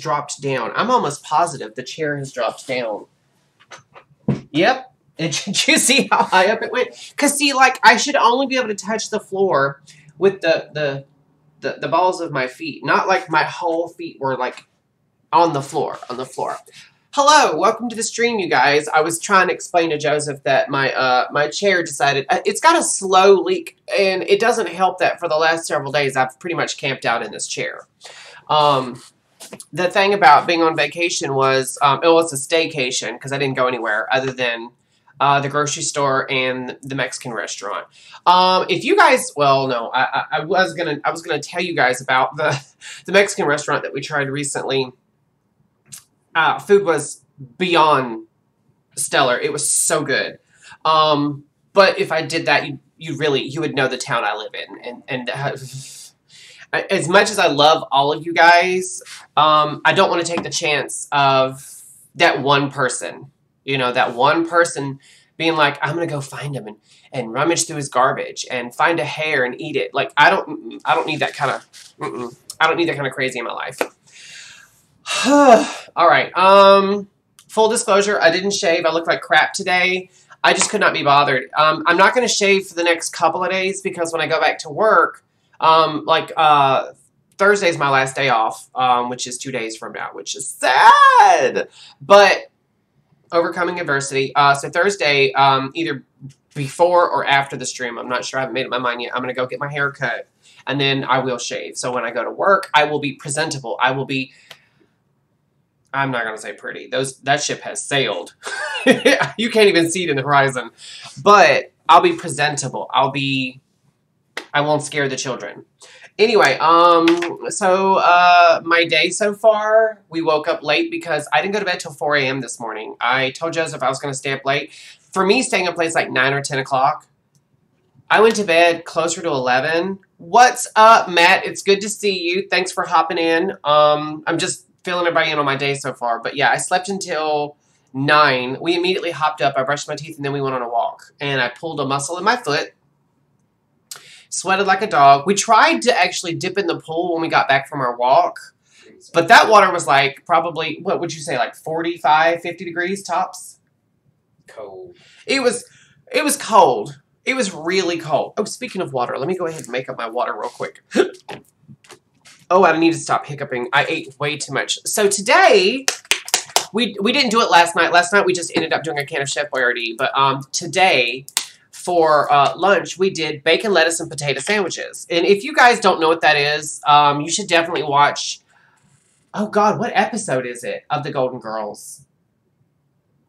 dropped down. I'm almost positive the chair has dropped down. Yep. And did you see how high up it went? Because, see, like, I should only be able to touch the floor with the balls of my feet. Not like my whole feet were, like, on the floor. Hello, welcome to the stream, you guys. I was trying to explain to Joseph that my chair decided... it's got a slow leak, and it doesn't help that for the last several days I've pretty much camped out in this chair. The thing about being on vacation was... it was a staycation, because I didn't go anywhere other than... the grocery store and the Mexican restaurant. If you guys, well, no, I was gonna tell you guys about the Mexican restaurant that we tried recently. Food was beyond stellar. It was so good. But if I did that, you would know the town I live in. And as much as I love all of you guys, I don't want to take the chance of that one person. You know, that one person being like, I'm going to go find him and rummage through his garbage and find a hair and eat it. Like, I don't need that kind of, I don't need that kind of crazy in my life. All right. Full disclosure, I didn't shave. I look like crap today. I just could not be bothered. I'm not going to shave for the next couple of days because when I go back to work, Thursday's my last day off, which is 2 days from now, which is sad. But overcoming adversity. So Thursday, either before or after the stream, I'm not sure. I haven't made up my mind yet. I'm going to go get my hair cut, and then I will shave. So when I go to work, I will be presentable. I will be... I'm not going to say pretty. That ship has sailed. You can't even see it in the horizon. But I'll be presentable. I won't scare the children. Anyway, so my day so far, we woke up late because I didn't go to bed till 4 a.m. this morning. I told Joseph I was going to stay up late. For me, staying up late is like 9 or 10 o'clock. I went to bed closer to 11. What's up, Matt? It's good to see you. Thanks for hopping in. I'm just filling everybody in on my day so far. But yeah, I slept until 9. We immediately hopped up. I brushed my teeth, and then we went on a walk. And I pulled a muscle in my foot. Sweated like a dog. We tried to actually dip in the pool when we got back from our walk. But that water was like probably, what would you say, like 45, 50 degrees tops? Cold. It was cold. It was really cold. Oh, speaking of water, let me go ahead and make up my water real quick. Oh, I need to stop hiccuping. I ate way too much. So today, we didn't do it last night. Last night we just ended up doing a can of Chef Boyardee. But today... for lunch, we did bacon, lettuce, and potato sandwiches. And if you guys don't know what that is, you should definitely watch... Oh, God, what episode is it of The Golden Girls?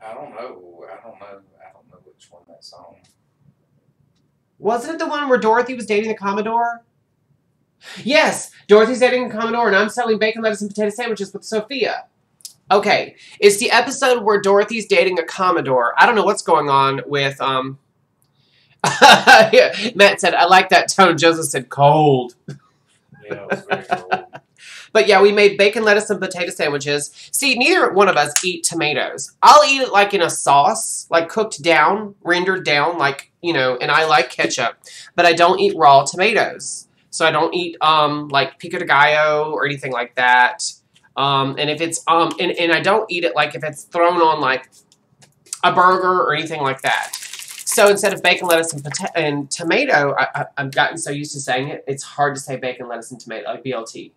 I don't know which one that's on. Wasn't it the one where Dorothy was dating the Commodore? Yes, Dorothy's dating the Commodore, and I'm selling bacon, lettuce, and potato sandwiches with Sophia. Okay, it's the episode where Dorothy's dating a Commodore. I don't know what's going on with... Matt said, I like that tone. Joseph said, cold. Yeah, it was very cold. But yeah, we made bacon, lettuce, and potato sandwiches. See, neither one of us eat tomatoes. I'll eat it like in a sauce, like cooked down, rendered down, like, you know, and I like ketchup. But I don't eat raw tomatoes. So I don't eat, like, pico de gallo or anything like that. And if it's, and I don't eat it, like, if it's thrown on, like, a burger or anything like that. So instead of bacon, lettuce, and tomato, I've gotten so used to saying it, it's hard to say bacon, lettuce, and tomato, like BLT.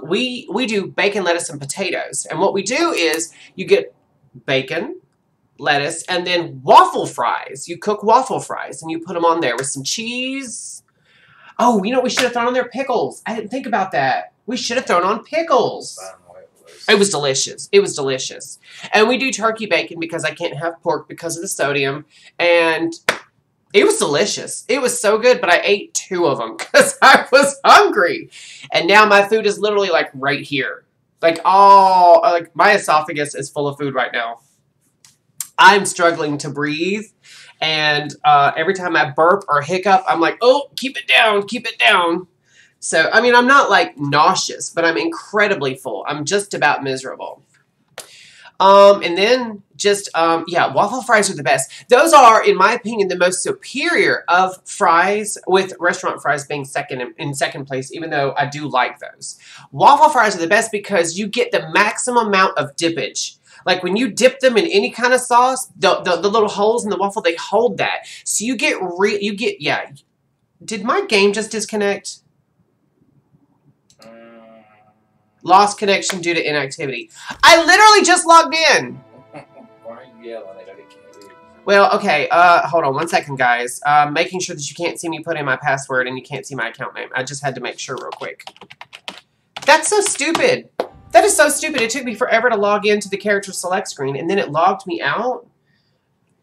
We do bacon, lettuce, and potatoes. And what we do is you get bacon, lettuce, and then waffle fries. You cook waffle fries, and you put them on there with some cheese. Oh, you know, we should have thrown on there pickles. I didn't think about that. We should have thrown on pickles. It was delicious. It was delicious. And we do turkey bacon because I can't have pork because of the sodium. And it was delicious. It was so good, but I ate 2 of them because I was hungry. And now my food is literally like right here. Like my esophagus is full of food right now. I'm struggling to breathe. And every time I burp or hiccup, I'm like, oh, keep it down, keep it down. So, I mean, I'm not, like, nauseous, but I'm incredibly full. I'm just about miserable. And then just, yeah, waffle fries are the best. Those are, in my opinion, the most superior of fries, with restaurant fries being in second place, even though I do like those. Waffle fries are the best because you get the maximum amount of dippage. Like when you dip them in any kind of sauce, the little holes in the waffle, they hold that. So you get, yeah. Did my game just disconnect? Lost connection due to inactivity. I literally just logged in. Why are you yelling at it? Well, okay, hold on one second, guys. Making sure that you can't see me put in my password and you can't see my account name. I just had to make sure real quick. That's so stupid. That is so stupid. It took me forever to log into the character select screen and then it logged me out.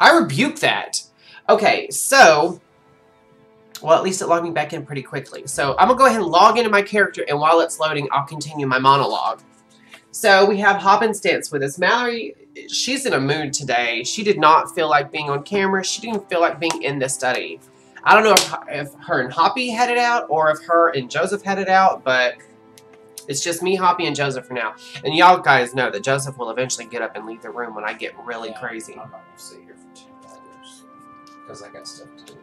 I rebuke that. Okay, so, well, at least it logged me back in pretty quickly. So I'm going to go ahead and log into my character, and while it's loading, I'll continue my monologue. So we have Hoppin's Dance with us. Mallory, she's in a mood today. She did not feel like being on camera. She didn't feel like being in the study. I don't know if her and Hoppy had it out or if her and Joseph had it out, but it's just me, Hoppy, and Joseph for now. And y'all guys know that Joseph will eventually get up and leave the room when I get really crazy. I'm not going to sit here for 2 hours because I got stuff to do.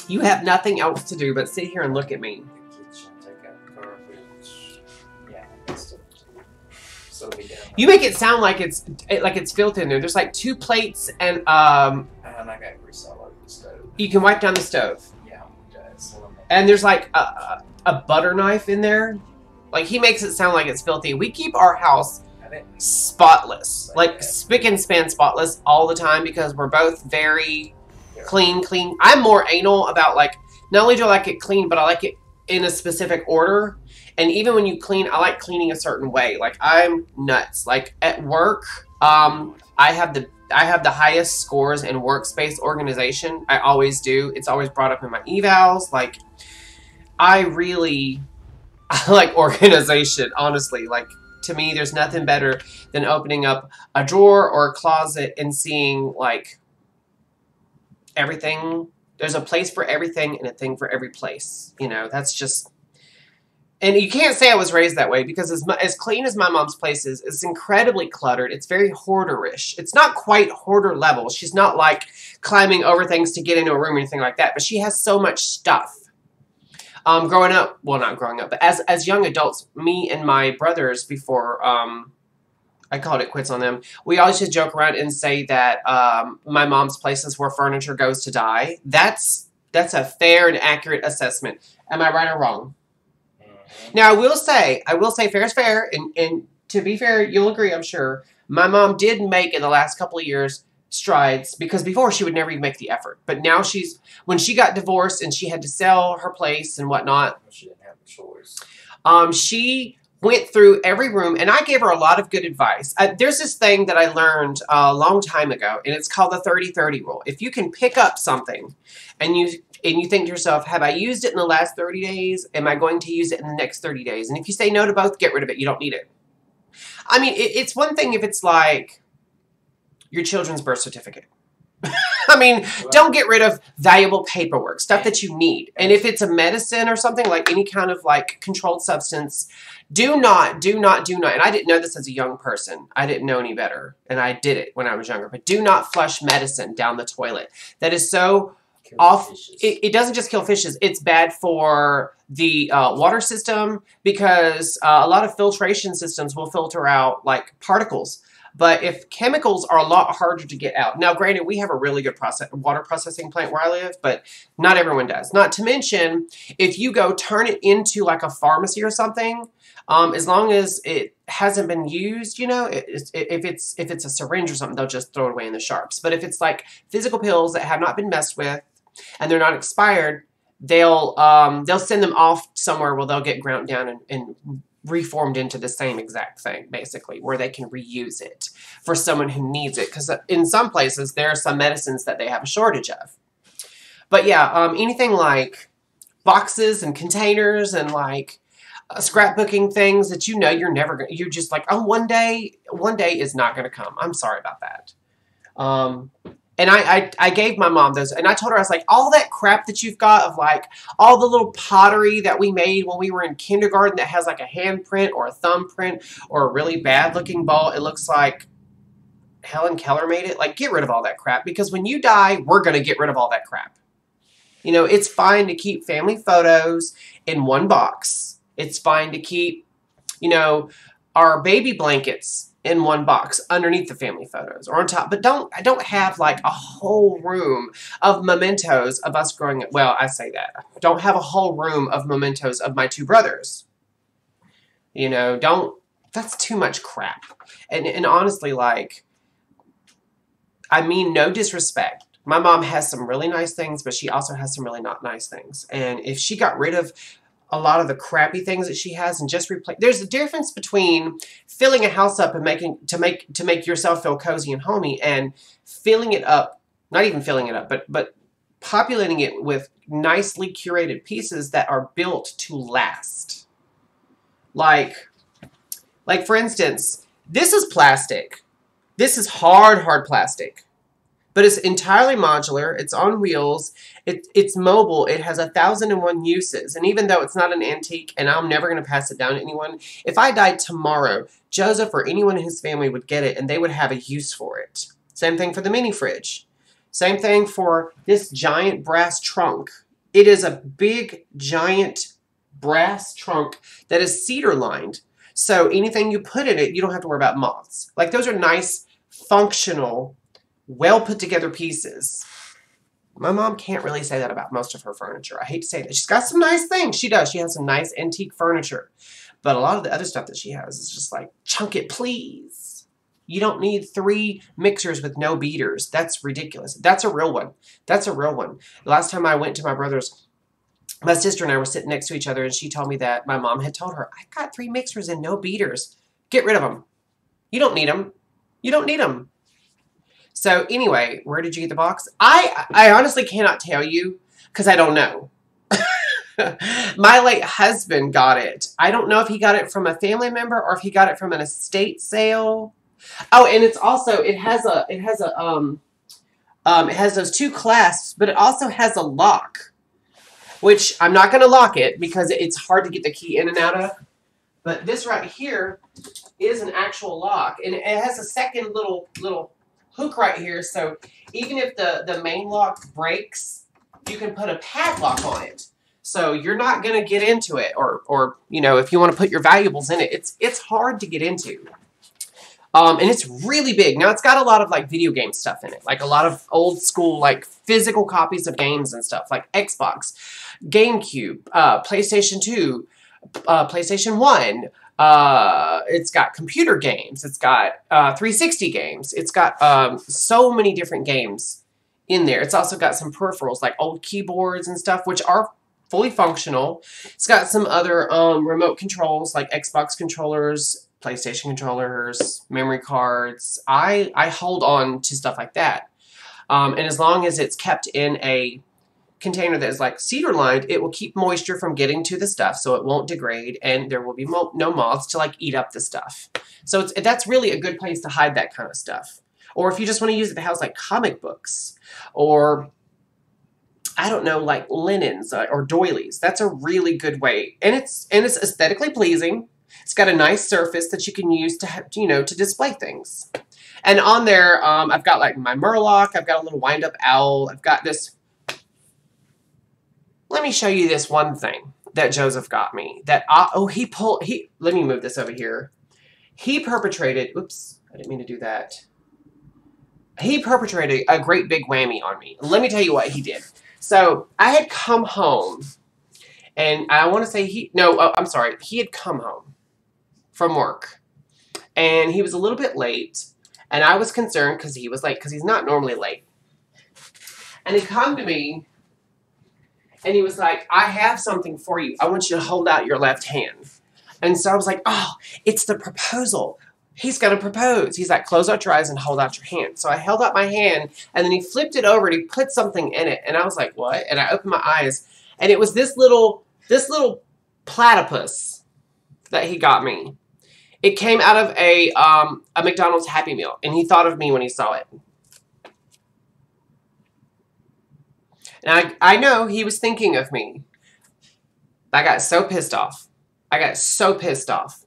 You have nothing else to do but sit here and look at me. The kitchen, take out the garbage. Yeah, I got stuff to do. So we down. You make it sound like it's filth in there. There's like 2 plates and And I got grease all over the stove. you can wipe down the stove. Yeah, that's And there's like a butter knife in there. Like, he makes it sound like it's filthy. We keep our house spotless. Like, spick and span spotless all the time because we're both very clean. I'm more anal about, like, not only do I like it clean, but I like it in a specific order. And even when you clean, I like cleaning a certain way. Like, I'm nuts. Like, at work, I have the highest scores in workspace organization. I always do. It's always brought up in my evals. Like, I like organization, honestly. Like, to me, there's nothing better than opening up a drawer or a closet and seeing, like, everything. There's a place for everything and a thing for every place. You know, that's just... And you can't say I was raised that way because as clean as my mom's place is, it's incredibly cluttered. It's very hoarderish. It's not quite hoarder level. She's not, like, climbing over things to get into a room or anything like that, but she has so much stuff. Growing up, well, not growing up, but as young adults, me and my brothers, before I called it quits on them, we always just joke around and say that my mom's place is where furniture goes to die. That's a fair and accurate assessment. Am I right or wrong? Now, I will say fair is fair, and to be fair, you'll agree, I'm sure, my mom did make, in the last couple of years, strides, because before she would never even make the effort. But now when she got divorced and she had to sell her place and whatnot, she didn't have a choice. She went through every room, and I gave her a lot of good advice. There's this thing that I learned a long time ago, and it's called the 30-30 rule. If you can pick up something and you think to yourself, have I used it in the last 30 days? Am I going to use it in the next 30 days? And if you say no to both, get rid of it. You don't need it. I mean, it's one thing if it's like your children's birth certificate. I mean, don't get rid of valuable paperwork, stuff that you need. And if it's a medicine or something, like any kind of like controlled substance, do not. And I didn't know this as a young person. I didn't know any better. And I did it when I was younger. But do not flush medicine down the toilet. That is so off. It doesn't just kill fishes. It's bad for the water system because a lot of filtration systems will filter out like particles. But if chemicals are a lot harder to get out. Now, granted, we have a really good water processing plant where I live, but not everyone does. Not to mention, if you go turn it into like a pharmacy or something, as long as it hasn't been used, you know, if it's a syringe or something, they'll just throw it away in the sharps. But if it's like physical pills that have not been messed with and they're not expired, they'll send them off somewhere where they'll get ground down and reformed into the same exact thing, basically, where they can reuse it for someone who needs it. Because in some places, there are some medicines that they have a shortage of. But yeah, anything like boxes and containers and like scrapbooking things that you know you're just like, oh, one day is not going to come. I'm sorry about that. And I gave my mom those, and I told her, I was like, all that crap that you've got of like all the little pottery that we made when we were in kindergarten that has like a handprint or a thumbprint or a really bad looking bowl. It looks like Helen Keller made it. Like, get rid of all that crap, because when you die, we're going to get rid of all that crap. You know, it's fine to keep family photos in one box. It's fine to keep, you know, our baby blankets in one box underneath the family photos or on top. But I don't have like a whole room of mementos of us growing up. Well, I say that. Don't have a whole room of mementos of my 2 brothers. You know, that's too much crap. And honestly, like, I mean no disrespect. My mom has some really nice things, but she also has some really not nice things. And if she got rid of a lot of the crappy things that she has and just replace, there's a difference between filling a house up and make yourself feel cozy and homey, and filling it up, not even filling it up, but populating it with nicely curated pieces that are built to last. Like for instance, this is plastic. This is hard plastic. But it's entirely modular. It's on wheels. It's mobile. It has 1,001 uses. And even though it's not an antique, and I'm never going to pass it down to anyone, if I died tomorrow, Joseph or anyone in his family would get it, and they would have a use for it. Same thing for the mini fridge. Same thing for this giant brass trunk. It is a big, giant brass trunk that is cedar lined. So anything you put in it, you don't have to worry about moths. Like, those are nice, functional, well put together pieces. My mom can't really say that about most of her furniture. I hate to say that. She's got some nice things. She does. She has some nice antique furniture. But a lot of the other stuff that she has is just like, chunk it, please. You don't need 3 mixers with no beaters. That's ridiculous. That's a real one. That's a real one. The last time I went to my brother's, my sister and I were sitting next to each other, and she told me that my mom had told her, I've got 3 mixers and no beaters. Get rid of them. You don't need them. You don't need them. So anyway, where did you get the box? I honestly cannot tell you, because I don't know. My late husband got it. I don't know if he got it from a family member or if he got it from an estate sale. Oh, and it's also, it has those 2 clasps, but it also has a lock, which I'm not going to lock it because it's hard to get the key in and out of. But this right here is an actual lock, and it has a second little hook right here, so even if the main lock breaks, you can put a padlock on it. So you're not going to get into it, or you know, if you want to put your valuables in it, it's hard to get into. And it's really big. Now, it's got a lot of like video game stuff in it, like a lot of old school like physical copies of games and stuff, like Xbox, GameCube, PlayStation 2, PlayStation 1. It's got computer games. It's got 360 games. It's got so many different games in there. It's also got some peripherals like old keyboards and stuff, which are fully functional. It's got some other remote controls like Xbox controllers, PlayStation controllers, memory cards. I hold on to stuff like that. And as long as it's kept in a container that is like cedar lined, it will keep moisture from getting to the stuff, so it won't degrade, and there will be no moths to like eat up the stuff. So that's really a good place to hide that kind of stuff. Or if you just want to use it to house like comic books, or I don't know, like linens or doilies. That's a really good way, and it's aesthetically pleasing. It's got a nice surface that you can use to have, you know, to display things. And on there, I've got like my Murloc. I've got a little wind-up owl. I've got this. Let me show you this one thing that Joseph got me. That let me move this over here. He perpetrated. Oops, I didn't mean to do that. He perpetrated a great big whammy on me. Let me tell you what he did. So I had come home, and I want to say he had come home from work, and he was a little bit late, and I was concerned because he was late, because he's not normally late. And he come to me, and he was like, I have something for you. I want you to hold out your left hand. And so I was like, oh, it's the proposal. He's going to propose. He's like, close out your eyes and hold out your hand. So I held out my hand, and then he flipped it over and he put something in it. And I was like, what? And I opened my eyes, and it was this little platypus that he got me. It came out of a McDonald's Happy Meal, and he thought of me when he saw it. And I know he was thinking of me. I got so pissed off. I got so pissed off.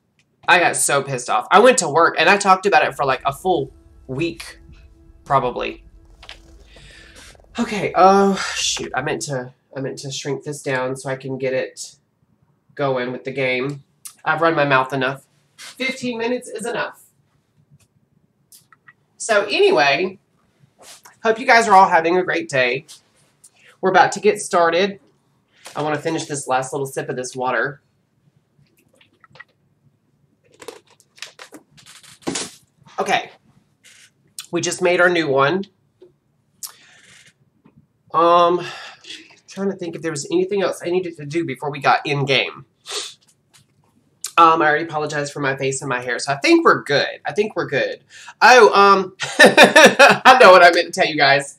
I went to work, and I talked about it for like a full week, probably. Okay, shoot. I meant to shrink this down so I can get it going with the game. I've run my mouth enough. 15 minutes is enough. So anyway, hope you guys are all having a great day. We're about to get started. I want to finish this last little sip of this water. Okay. We just made our new one. Trying to think if there was anything else I needed to do before we got in game. I already apologized for my face and my hair, so I think we're good. I think we're good. Oh, I know what I meant to tell you guys.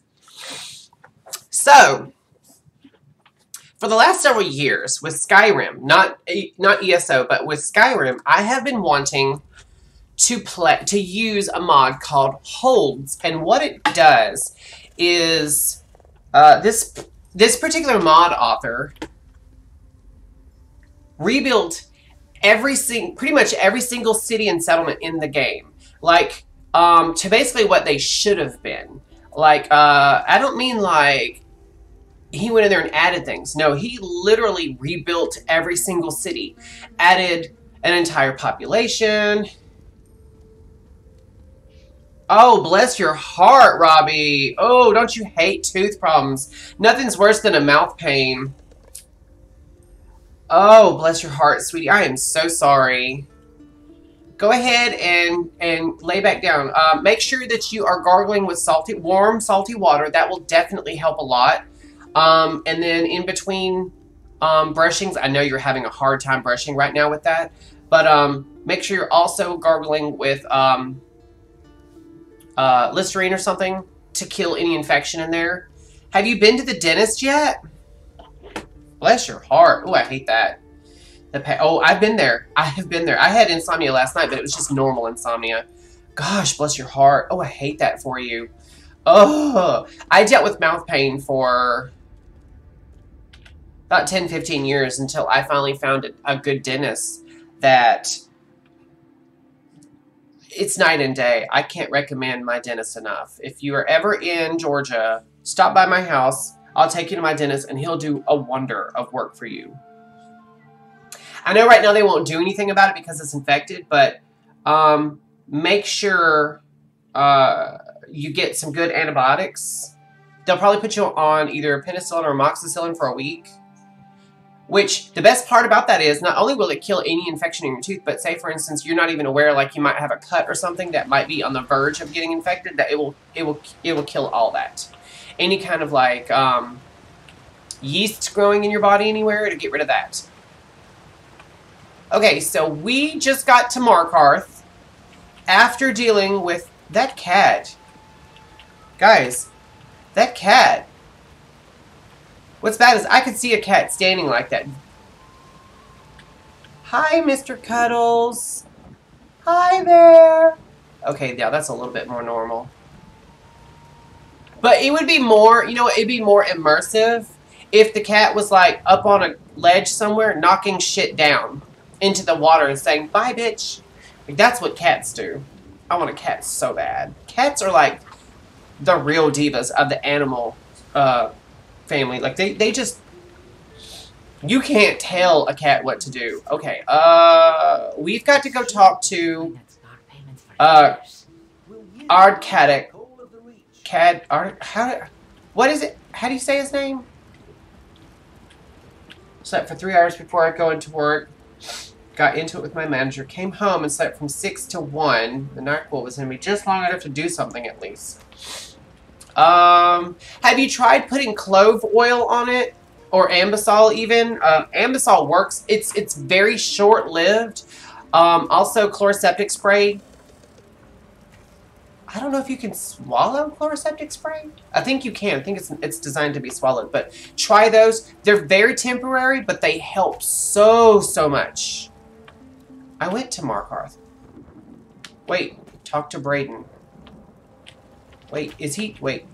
So, for the last several years with Skyrim, not ESO, but with Skyrim, I have been wanting to use a mod called Holds, and what it does is this particular mod author rebuilt pretty much every single city and settlement in the game, like to basically what they should have been. Like I don't mean like he went in there and added things. No, he literally rebuilt every single city, added an entire population. Oh, bless your heart, Robbie. Oh, don't you hate tooth problems? Nothing's worse than a mouth pain. Oh, bless your heart, sweetie. I am so sorry. Go ahead and lay back down. Make sure that you are gargling with warm, salty water. That will definitely help a lot. And then in between brushings, I know you're having a hard time brushing right now with that. But make sure you're also gargling with Listerine or something to kill any infection in there. Have you been to the dentist yet? Bless your heart. Oh, I hate that. Oh, I've been there. I have been there. I had insomnia last night, but it was just normal insomnia. Gosh, bless your heart. Oh, I hate that for you. Oh, I dealt with mouth pain for about 10, 15 years until I finally found a good dentist that it's night and day. I can't recommend my dentist enough. If you are ever in Georgia, stop by my house. I'll take you to my dentist, and he'll do a wonder of work for you. I know right now they won't do anything about it because it's infected, but make sure you get some good antibiotics. They'll probably put you on either penicillin or amoxicillin for a week. Which, the best part about that is, not only will it kill any infection in your tooth, but say, for instance, you're not even aware, like you might have a cut or something that might be on the verge of getting infected, that it will kill all that. Any kind of, like, yeast growing in your body anywhere, to get rid of that. Okay, so we just got to Markarth after dealing with that cat. Guys, that cat. What's bad is I could see a cat standing like that. Hi, Mr. Cuddles. Hi there. Okay, yeah, that's a little bit more normal. But it would be more, you know, it'd be more immersive if the cat was like up on a ledge somewhere knocking shit down into the water and saying, bye, bitch. Like, that's what cats do. I want a cat so bad. Cats are like the real divas of the animal family. Like, they just... You can't tell a cat what to do. Okay, we've got to go talk to Ardcadic. What is it? How do you say his name? Slept for 3 hours before I go into work. Got into it with my manager. Came home and slept from 6 to 1. The NyQuil was in me just long enough to do something at least. Have you tried putting clove oil on it? Or Ambisol even? Ambisol works. It's very short-lived. Also, chloroseptic spray. I don't know if you can swallow chloroseptic spray. I think you can. I think it's designed to be swallowed. But try those. They're very temporary, but they help so much. I went to Markarth. Wait, talk to Braden. Wait, is he? Wait.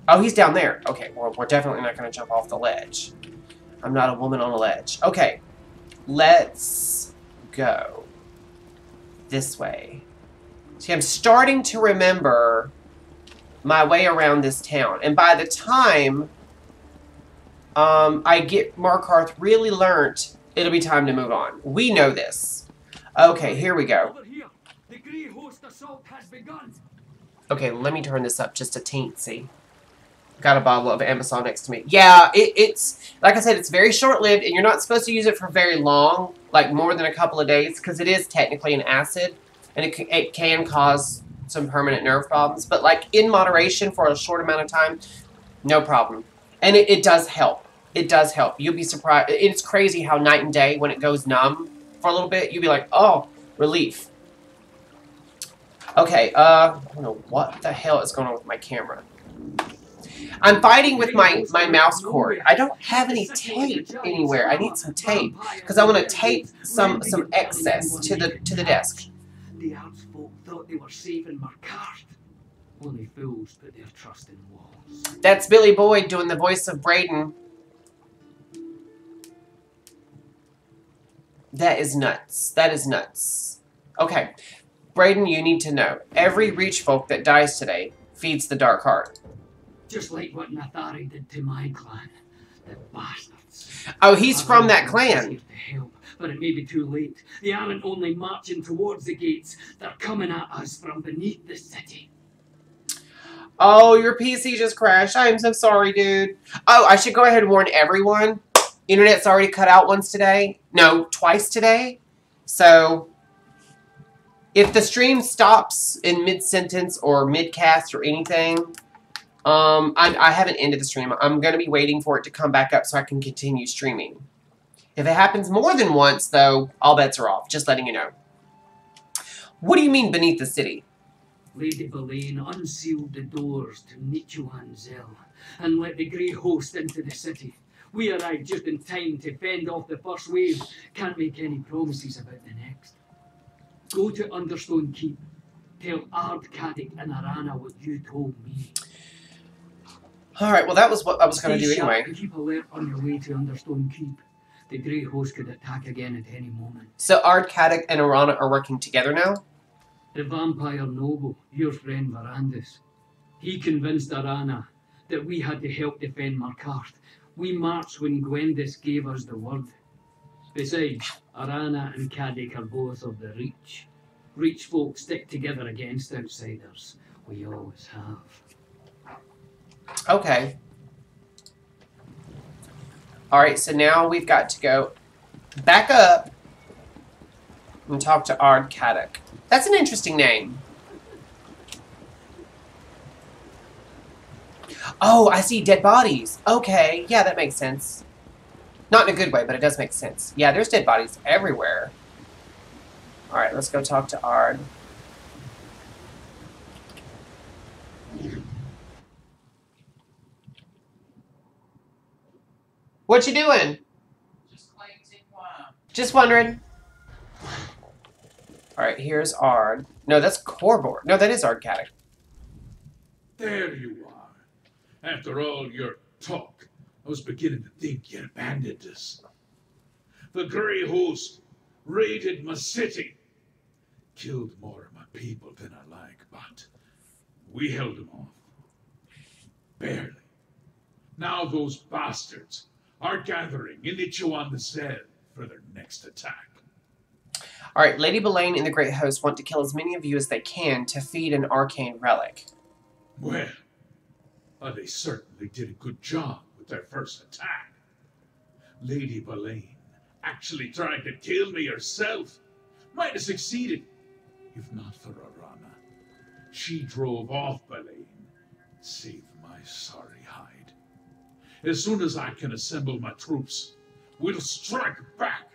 Oh, he's down there. Okay, well, we're definitely not going to jump off the ledge. I'm not a woman on a ledge. Okay, let's go this way. See, I'm starting to remember my way around this town. And by the time I get Markarth really learnt, it'll be time to move on. We know this. Okay, here we go. The Grey Host assault has begun. Okay, let me turn this up just a teensy. Got a bottle of Amazon next to me. Yeah, it's, like I said, it's very short-lived, and you're not supposed to use it for very long, like more than a couple of days, because it is technically an acid, and it can cause some permanent nerve problems. But, like, in moderation for a short amount of time, no problem. And it does help. It does help. You'll be surprised. It's crazy how night and day, when it goes numb for a little bit, you'll be like, oh, relief. Okay, I don't know what the hell is going on with my camera. I'm fighting with my mouse cord. I don't have any tape anywhere. I need some tape because I want to tape some excess to the desk. The Artsfolk thought they were safe in Markarth. Only fools put their trust in walls. That's Billy Boyd doing the voice of Braden. That is nuts. That is nuts. Okay, Braden, you need to know. Every Reach folk that dies today feeds the Dark Heart. Just like what Nathari did to my clan. The bastards. Oh, he's from that clan. Here to help, but it may be too late. They aren't only marching towards the gates, they're coming at us from beneath the city. Oh, your PC just crashed. I am so sorry, dude. Oh, I should go ahead and warn everyone. Internet's already cut out once today. No, twice today. So, if the stream stops in mid-sentence or mid-cast or anything, I haven't ended the stream. I'm going to be waiting for it to come back up so I can continue streaming. If it happens more than once, though, all bets are off. Just letting you know. What do you mean beneath the city? Lady Boleyn unsealed the doors to Nichuan Zell and let the Grey Host into the city. We arrived just in time to fend off the first wave. Can't make any promises about the next. Go to Understone Keep. Tell Ard, Caddick and Arana what you told me. Alright, well that was what I was going to do anyway. Keep alert on your way to Understone Keep. The Grey Host could attack again at any moment. So Ard, Caddick and Arana are working together now? The vampire noble, your friend Varandas. He convinced Arana that we had to help defend Markarth. We marched when Gwendis gave us the word. Besides, Arana and Caddick are both of the Reach. Reach folk stick together against outsiders. We always have. Okay. Alright, so now we've got to go back up and talk to Ard Caddick. That's an interesting name. Oh, I see dead bodies. Okay, yeah, that makes sense. Not in a good way, but it does make sense. Yeah, there's dead bodies everywhere. Alright, let's go talk to Ard. What you doing? Just wondering. Alright, here's Ard. No, that's Corbor. No, that is Ard Caddick. There you are. After all your talk, I was beginning to think you abandoned us. The Grey Host raided my city. Killed more of my people than I like, but we held them off. Barely. Now those bastards are gathering in Nichuan Zell for their next attack. Alright, Lady Boleyn and the Great Host want to kill as many of you as they can to feed an arcane relic. Well, they certainly did a good job with their first attack. Lady Boleyn actually tried to kill me herself. Might have succeeded, if not for Arana. She drove off Boleyn and saved my sorry hide. As soon as I can assemble my troops, we'll strike back.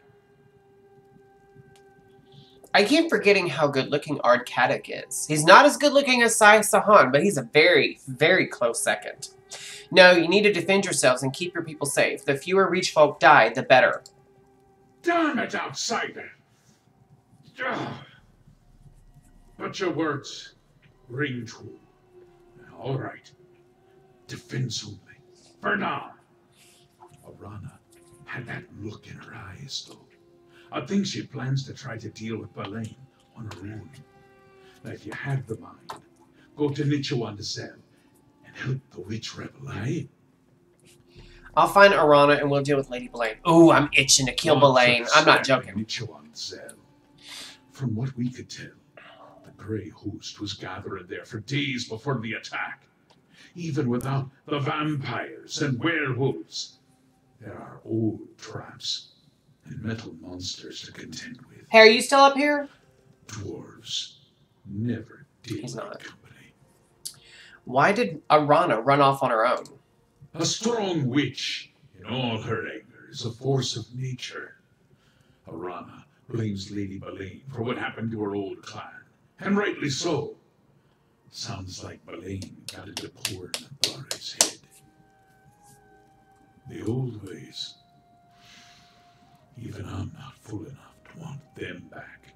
I keep forgetting how good-looking Ard Caddick is. He's not as good-looking as Sai Sahan, but he's a very, very close second. No, you need to defend yourselves and keep your people safe. The fewer Reach folk die, the better. Damn it, outsider! But your words ring true. All right. Defense only. For now. Arana had that look in her eyes, though. I think she plans to try to deal with Boleyn on her own. Now, if you have the mind, go to Nichuan and help the witch rebel, eh? I'll find Arana and we'll deal with Lady Belaine. Ooh, I'm itching to kill Belaine. I'm not joking. Nichuan. From what we could tell, the Grey Host was gathering there for days before the attack. Even without the vampires and werewolves, there are old traps and metal monsters to contend with. Hey, are you still up here? Dwarves never did He's not. company. Why did Arana run off on her own? A strong witch, in all her anger, is a force of nature. Arana blames Lady Belaine for what happened to her old clan, and rightly so. Sounds like Belaine got into poor Nabara's head. The old ways. Even I'm not fool enough to want them back.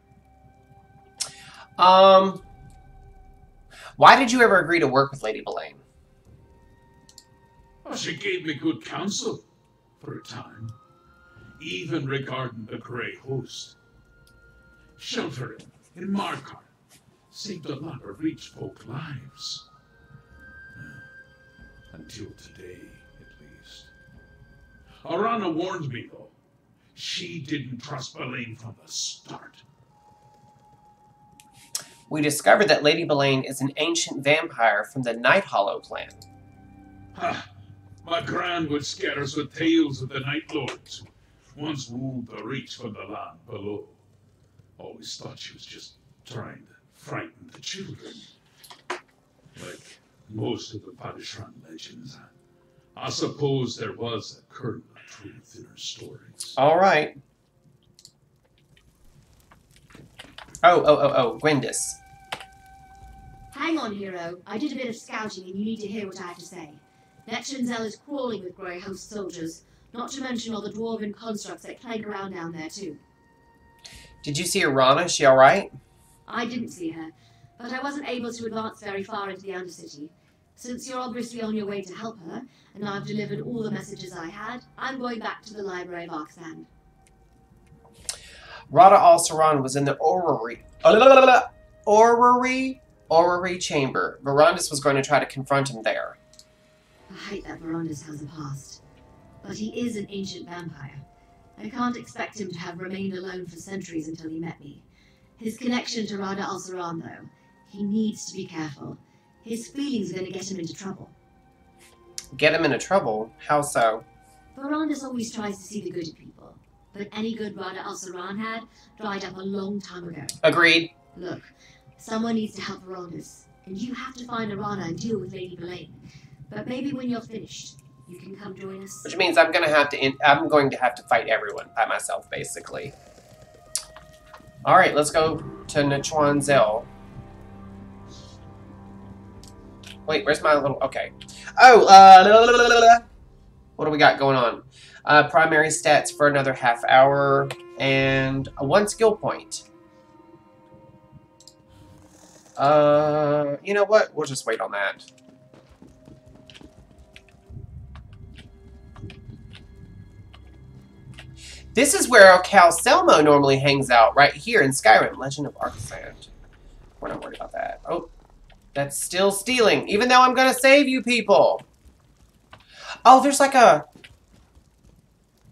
Why did you ever agree to work with Lady Belaine? Well, she gave me good counsel for a time, even regarding the Grey Host. Sheltering in Markarth saved a lot of rich folk lives. Until today, at least. Arana warned me, though. She didn't trust Belaine from the start. We discovered that Lady Belaine is an ancient vampire from the Night Hollow clan. Ha! My gran would scare us with tales of the Night Lords who once ruled the reach from the land below. Always thought she was just trying to frighten the children. Like most of the Padishran legends, I suppose there was a kernel of truth in her stories. All right. Oh, Gwendis. Hang on, hero. I did a bit of scouting and you need to hear what I have to say. Netchinzel is crawling with Grey Host soldiers, not to mention all the dwarven constructs that clank around down there too. Did you see Arana? Is she alright? I didn't see her, but I wasn't able to advance very far into the Undercity. Since you're obviously on your way to help her, and I've delivered all the messages I had, I'm going back to the Library of Arksand. Rada al-Saran was in the orrery chamber. Verandis was going to try to confront him there. I hate that Verandis has a past. But he is an ancient vampire. I can't expect him to have remained alone for centuries until he met me. His connection to Rada al-Saran, though, he needs to be careful. His feelings are going to get him into trouble. Get him into trouble? How so? Verandis always tries to see the good in people. But any good Rada al-Saran had dried up a long time ago. Agreed. Look, someone needs to help Verandis, and you have to find Arana and deal with Lady Belaine. But maybe when you're finished, you can come join us. Which means I'm going to have to fight everyone by myself, basically. Alright, let's go to Nichuan. Wait, where's my little... Okay. Oh, what do we got going on? Primary stats for another half hour, and 1 skill point. You know what? We'll just wait on that. This is where Cal Selmo normally hangs out, right here in Skyrim, Legend of Arksand. We're not worried about that. Oh, that's still stealing, even though I'm gonna save you people. Oh, there's like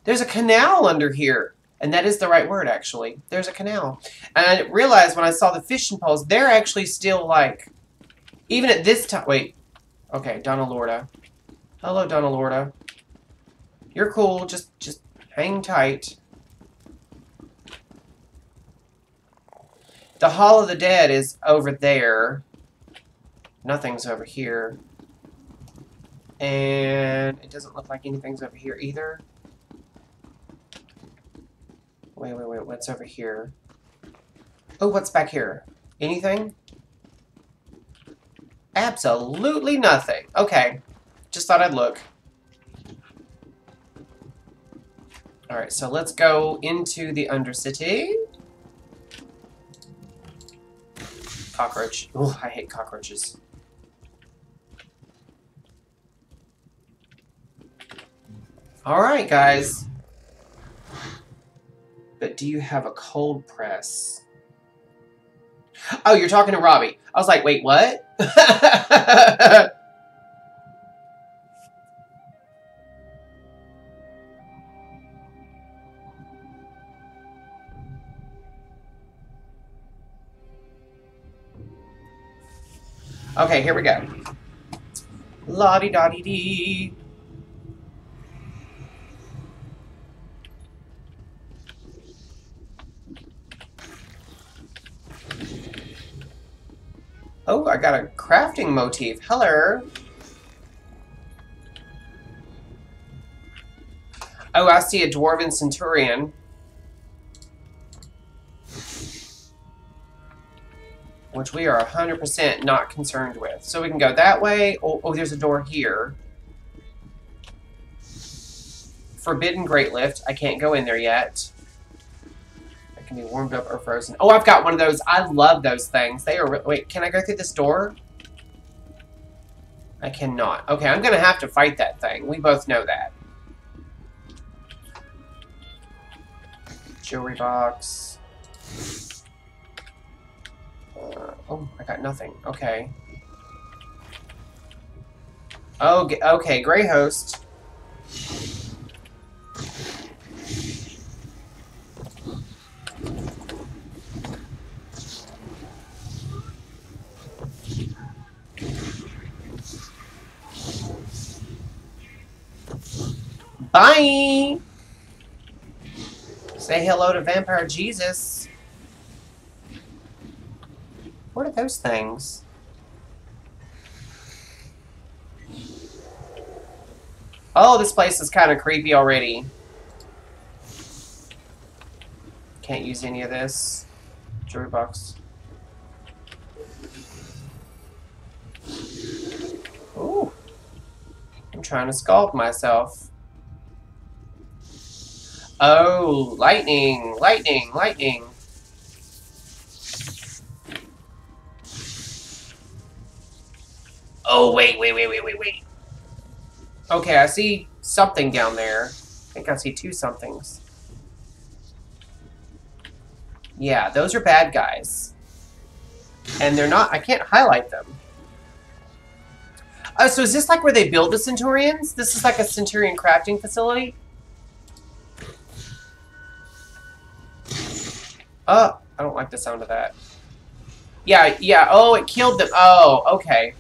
there's a canal under here. And that is the right word, actually. There's a canal. And I realized when I saw the fishing poles, they're actually still like, even at this time, wait. Okay, Donna Lorda. Hello, Donna Lorda. You're cool, just hang tight. The Hall of the Dead is over there. Nothing's over here. And it doesn't look like anything's over here either. Wait, what's over here? Oh, what's back here? Anything? Absolutely nothing. Okay. Just thought I'd look. Alright, so let's go into the Undercity. Cockroach. Oh, I hate cockroaches. Alright, guys. But do you have a cold press? Oh, you're talking to Robbie. I was like, wait, what? Okay, here we go. La-di-da-di-dee. Oh, I got a crafting motif. Hello. Oh, I see a dwarven centurion. Which we are 100% not concerned with. So we can go that way. Oh, there's a door here. Forbidden Great Lift. I can't go in there yet. It can be warmed up or frozen. Oh, I've got one of those. I love those things. They are... Wait, can I go through this door? I cannot. Okay, I'm going to have to fight that thing. We both know that. Jewelry box. Oh, I got nothing. Okay. Oh, okay. Grey host. Bye! Say hello to Vampire Jesus. What are those things? Oh, this place is kind of creepy already. Can't use any of this. Jewelry box. Ooh. I'm trying to sculpt myself. Oh, lightning, lightning, lightning. Oh, wait. Okay, I see something down there. I think I see two somethings. Yeah, those are bad guys. And they're not... I can't highlight them. Oh, so is this like where they build the Centurions? This is like a Centurion crafting facility? Oh, I don't like the sound of that. Yeah. Oh, it killed them. Oh, okay.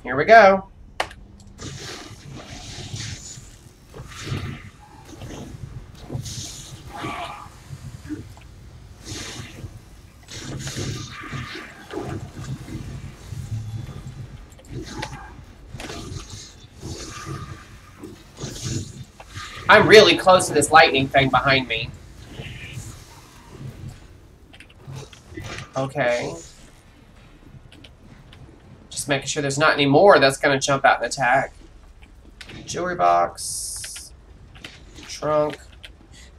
Here we go. I'm really close to this lightning thing behind me. Okay. Just making sure there's not any more that's going to jump out and attack. Jewelry box. Trunk.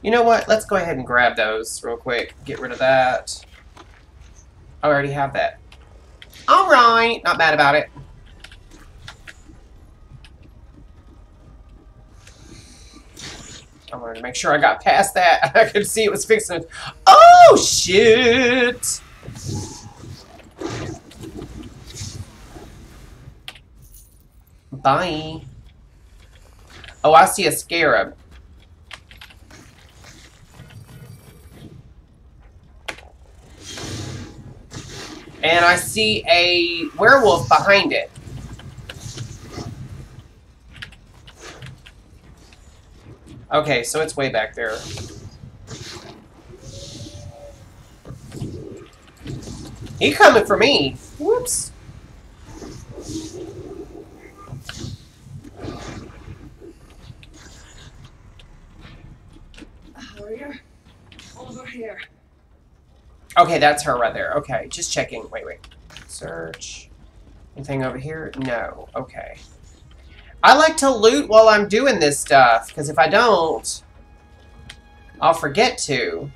You know what? Let's go ahead and grab those real quick. Get rid of that. I already have that. Alright. Not bad about it. I wanted to make sure I got past that. I could see it was fixing it. Oh, shit! Bye. Oh, I see a scarab. And I see a werewolf behind it. Okay, so it's way back there. He coming for me. Whoops. Warrior, over here. Okay, that's her right there. Okay, just checking. Wait. Search. Anything over here? No. Okay. I like to loot while I'm doing this stuff, because if I don't, I'll forget to.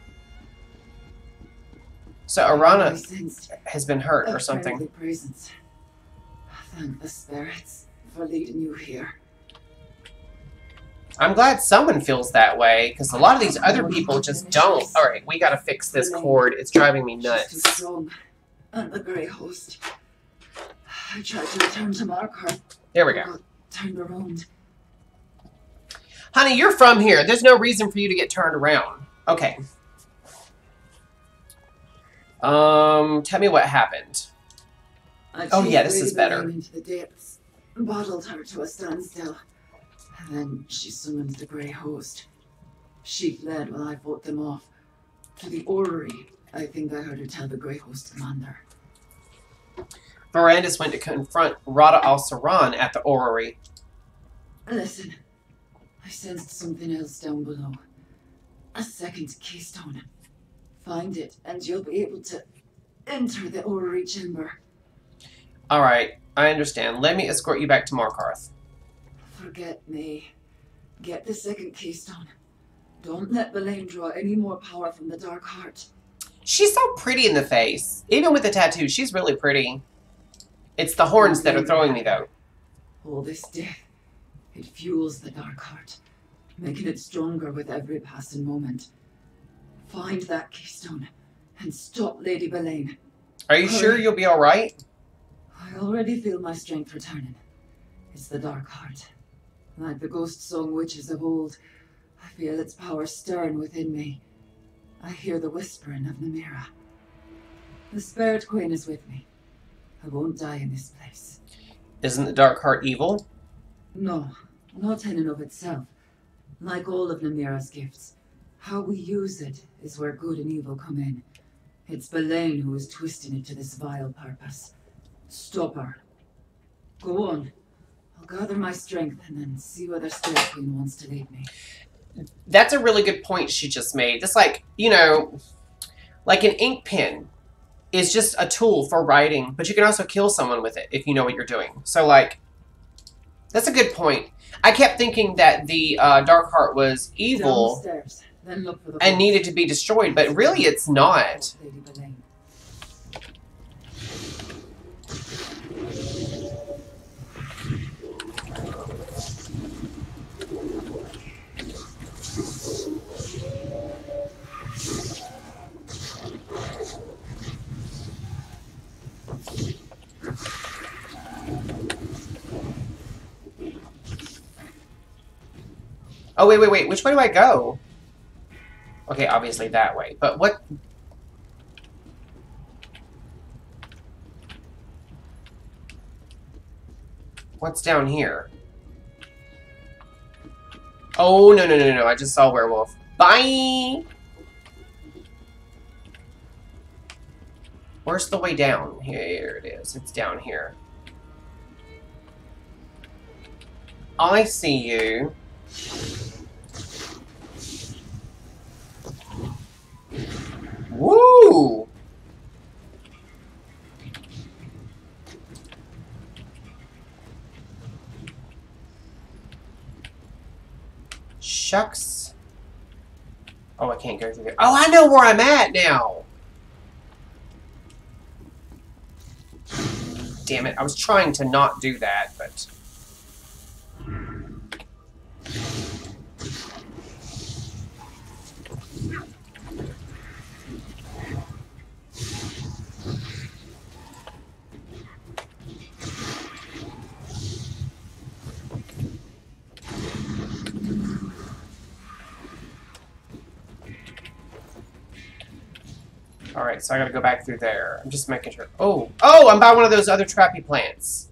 So Arana has been hurt or something. Presence. Thank the spirits for leading you here. I'm glad someone feels that way, because a lot of these other people just don't. Alright, we gotta fix this cord. It's driving me She's too nuts. strong. And the Grey Host. I tried to return to Markarth. There we but go. got turned around. Honey, you're from here. There's no reason for you to get turned around. Okay. Tell me what happened. Oh, yeah, this is better. Into the depths, bottled her to a standstill. And then she summoned the Grey Host. She fled while I fought them off. To the orrery, I think I heard her tell the Grey Host commander. Verandis went to confront Rada al-Saran at the orrery. Listen, I sensed something else down below. A second keystone. Find it, and you'll be able to enter the orrery chamber. Alright, I understand. Let me escort you back to Markarth. Forget me. Get the second keystone. Don't let Belaine draw any more power from the Dark Heart. She's so pretty in the face. Even with the tattoo, she's really pretty. It's the horns that are throwing me, though. All this death, it fuels the Dark Heart, making it stronger with every passing moment. Find that keystone and stop Lady Belaine. Are you sure you'll be alright? I already feel my strength returning. It's the Dark Heart. Like the ghost song witches of old, I feel its power stirring within me. I hear the whispering of Namira. The Spirit Queen is with me. I won't die in this place. Isn't the Dark Heart evil? No, not in and of itself. Like all of Namira's gifts, how we use it is where good and evil come in. It's Belaine who is twisting it to this vile purpose. Stop her. Go on. I'll gather my strength and then see where the Spirit Queen wants to lead me. That's a really good point she just made. It's like, you know, like an ink pen is just a tool for writing, but you can also kill someone with it if you know what you're doing. So, like, that's a good point. I kept thinking that the Dark Heart was evil Downstairs, then look for the and needed to be destroyed, but really it's not. Lady Belaine. Oh, wait. Which way do I go? Okay, obviously that way. But what? What's down here? Oh, no. I just saw a werewolf. Bye! Where's the way down? Here it is. It's down here. I see you. Woo! Shucks. Oh, I can't go through there. Oh, I know where I'm at now! Damn it, I was trying to not do that, but... Alright, so I gotta go back through there. I'm just making sure. Oh! Oh! I'm by one of those other trappy plants.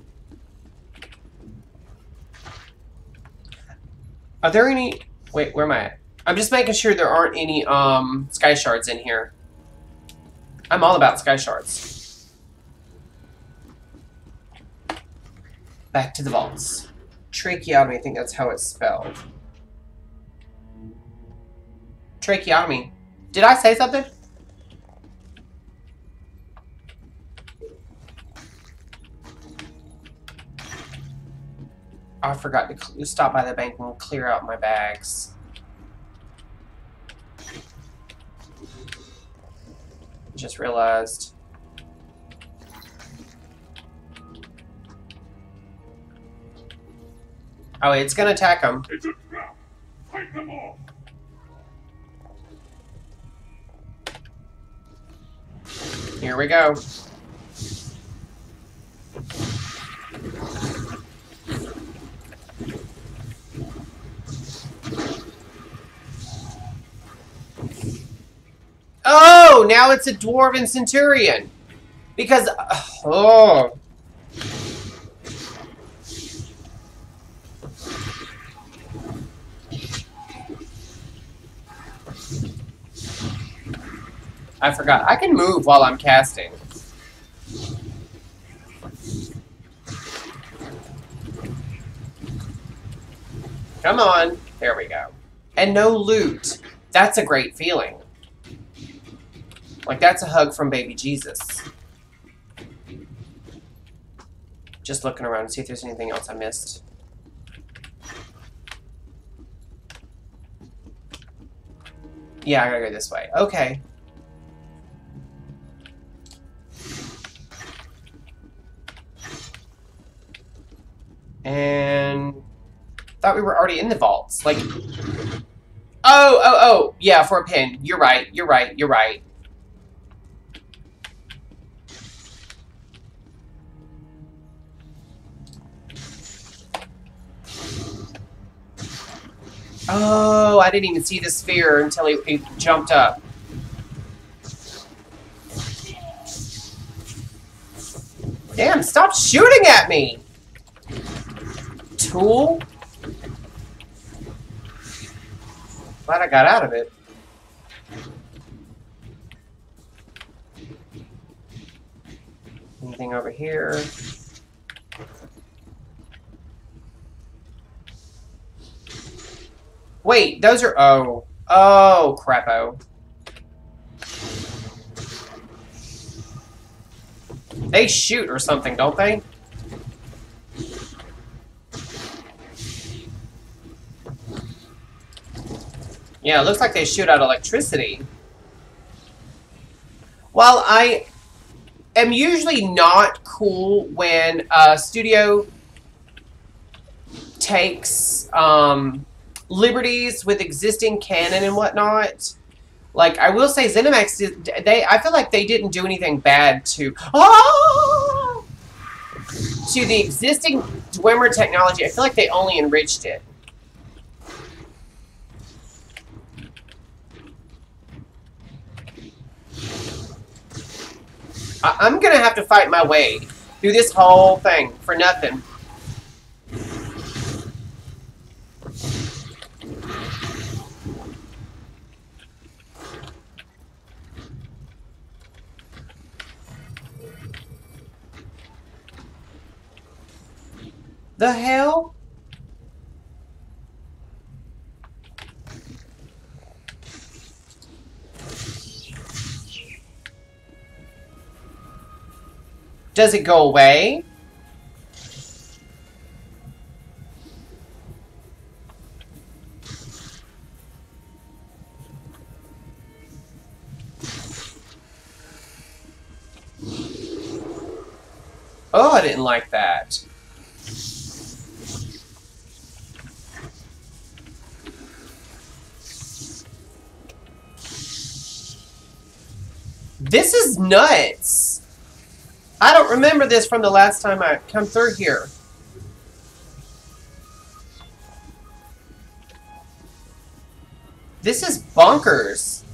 Are there any... Wait, where am I at? I'm just making sure there aren't any, sky shards in here. I'm all about sky shards. Back to the vaults. Tracheotomy, I think that's how it's spelled. Tracheotomy. Did I say something? I forgot to stop by the bank and clear out my bags. Just realized. Oh, it's gonna attack him. It's a trap. Fight them off! Here we go. Oh, now it's a dwarven centurion. Because, oh. I forgot. I can move while I'm casting. Come on. There we go. And no loot. That's a great feeling. Like, that's a hug from baby Jesus. Just looking around to see if there's anything else I missed. Yeah, I gotta go this way. Okay. And thought we were already in the vaults. Like, oh, yeah, for a pin. You're right. You're right. You're right. Oh, I didn't even see the sphere until he jumped up. Damn, stop shooting at me! Tool? Glad I got out of it. Anything over here? Wait, those are... Oh. Oh, crapo. They shoot or something, don't they? Yeah, it looks like they shoot out electricity. While I am usually not cool when a studio takes liberties with existing canon and whatnot, like, I will say ZeniMax, I feel like they didn't do anything bad to the existing Dwemer technology. I feel like they only enriched it. I'm gonna have to fight my way through this whole thing for nothing. The hell? Does it go away? Oh, I didn't like that. This is nuts. I don't remember this from the last time I come through here. This is bonkers.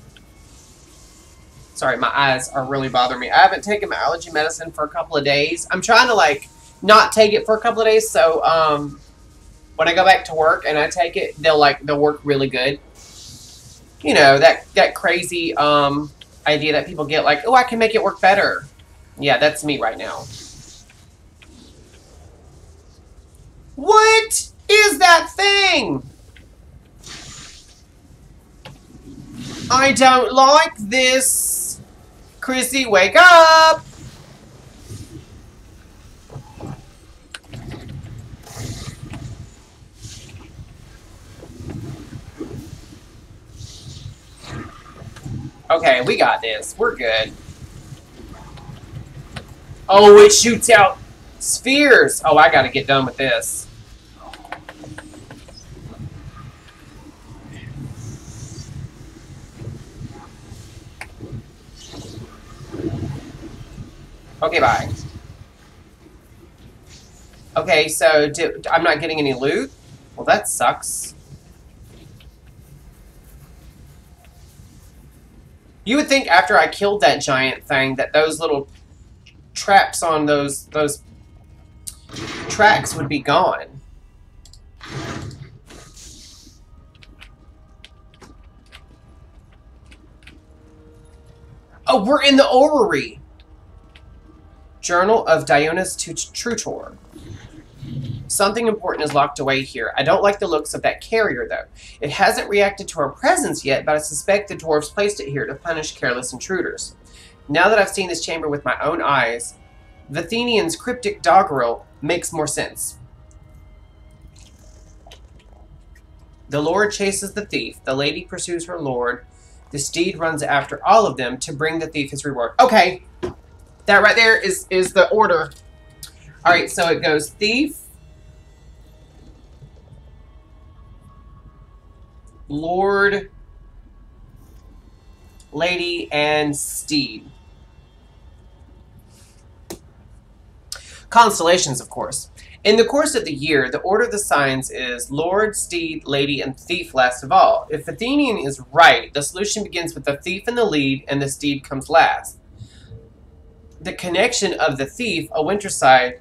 Sorry, my eyes are really bothering me. I haven't taken my allergy medicine for a couple of days. I'm trying to, like, not take it for a couple of days, so, when I go back to work and I take it, they'll work really good. You know, that crazy, idea that people get, like, oh, I can make it work better. Yeah, that's me right now. What is that thing? I don't like this. Chrissy, wake up! Okay, we got this. We're good. Oh, it shoots out spheres. Oh, I gotta get done with this. Okay, bye. Okay, so I'm not getting any loot? Well, that sucks. You would think after I killed that giant thing that those little traps on those tracks would be gone. Oh, we're in the orrery. Journal of Dionys Trutor. Something important is locked away here. I don't like the looks of that carrier, though. It hasn't reacted to our presence yet, but I suspect the dwarves placed it here to punish careless intruders. Now that I've seen this chamber with my own eyes, Vithenian's cryptic doggerel makes more sense. The lord chases the thief. The lady pursues her lord. The steed runs after all of them to bring the thief his reward. Okay. That right there is the order. Alright, so it goes thief, lord, lady, and steed. Constellations, of course. In the course of the year, the order of the signs is Lord, Steed, Lady, and Thief last of all. If Athenian is right, the solution begins with the thief in the lead and the steed comes last. The connection of the thief, a winter sign,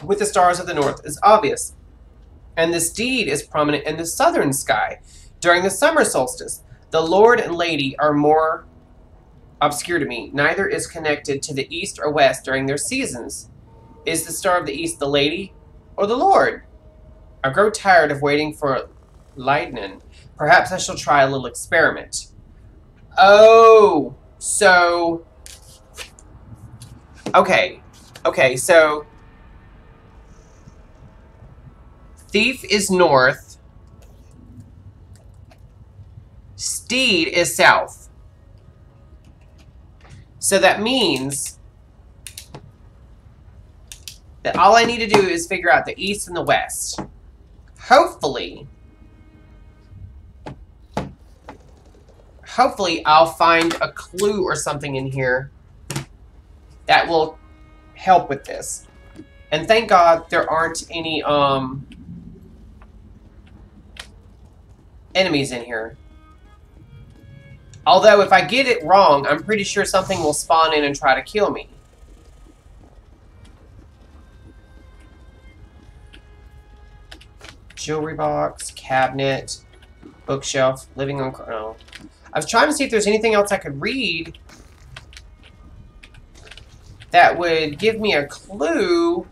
with the stars of the north is obvious. And the steed is prominent in the southern sky during the summer solstice. The Lord and Lady are more obscure to me. Neither is connected to the east or west during their seasons. Is the star of the east the lady or the lord? I grow tired of waiting for lightning. Perhaps I shall try a little experiment. Oh, so... Okay, so... Thief is north. Steed is south. So that means that all I need to do is figure out the east and the west. Hopefully I'll find a clue or something in here that will help with this. And thank God there aren't any enemies in here. Although if I get it wrong, I'm pretty sure something will spawn in and try to kill me. Jewelry box, cabinet, bookshelf, living room. No. I was trying to see if there's anything else I could read that would give me a clue.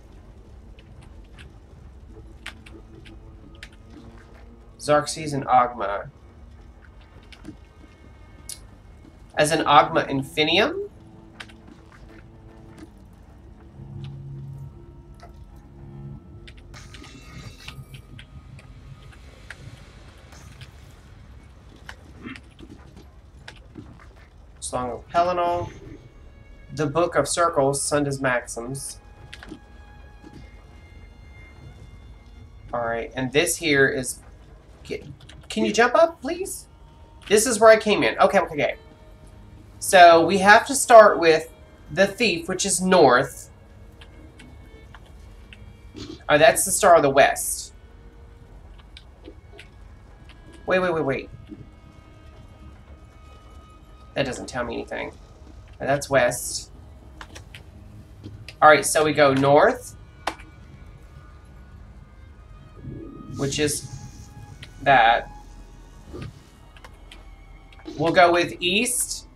Xerxes and Ogma. As an Ogma Infinium? Song of Pelennor. The Book of Circles, Sunday's Maxims. Alright, and this here is... Can you jump up, please? This is where I came in. Okay. So, we have to start with the thief, which is north. Oh, that's the Star of the West. Wait. That doesn't tell me anything. Oh, that's west. Alright, so we go north. Which is that. We'll go with east.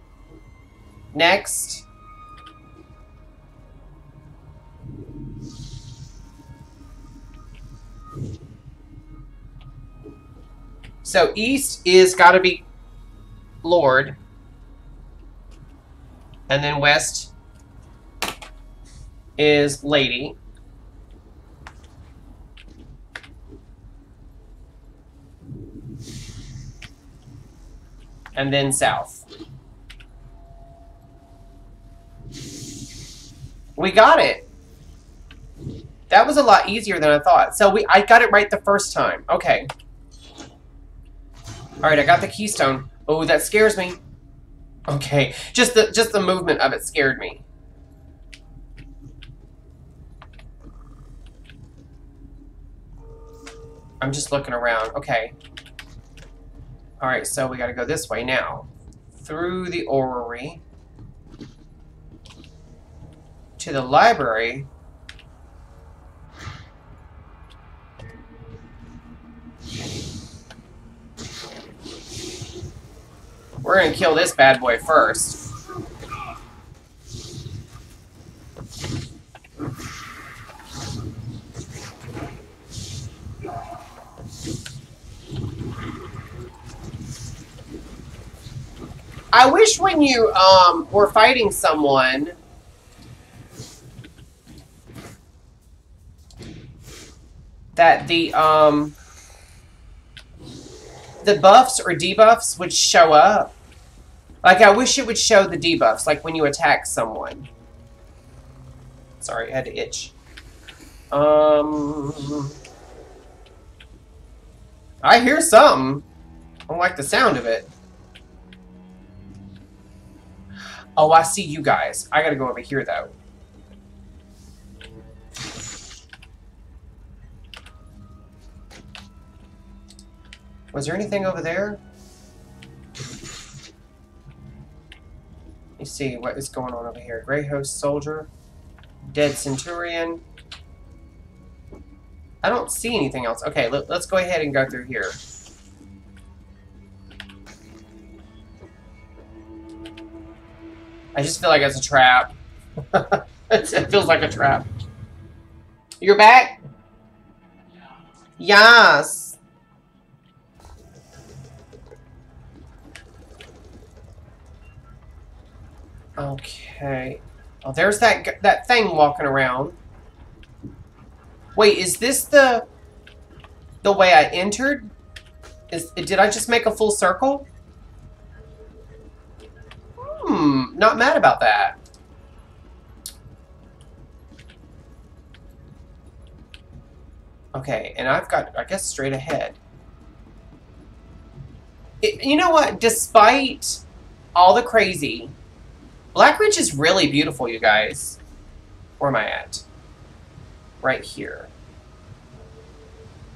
Next. So east is gotta be Lord. And then west is Lady. And then south. We got it. That was a lot easier than I thought. So I got it right the first time. Okay. Alright, I got the keystone. Oh, that scares me. Okay, just the movement of it scared me. I'm just looking around. Okay. All right, so we got to go this way now. Through the orrery. To the library. We're going to kill this bad boy first. I wish when you were fighting someone that the buffs or debuffs would show up. Like, I wish it would show the debuffs, like when you attack someone. Sorry, I had to itch. I hear something. I don't like the sound of it. Oh, I see you guys. I gotta go over here, though. Was there anything over there? Let me see what is going on over here. Grey Host Soldier. Dead Centurion. I don't see anything else. Okay, let's go ahead and go through here. I just feel like it's a trap. It feels like a trap. You're back? Yes. Okay. Oh, there's that thing walking around. Wait, is this the way I entered? Did I just make a full circle? Not mad about that. Okay, and I've got, I guess, straight ahead. You know what? Despite all the crazy, Blackridge is really beautiful, you guys. Where am I at? Right here.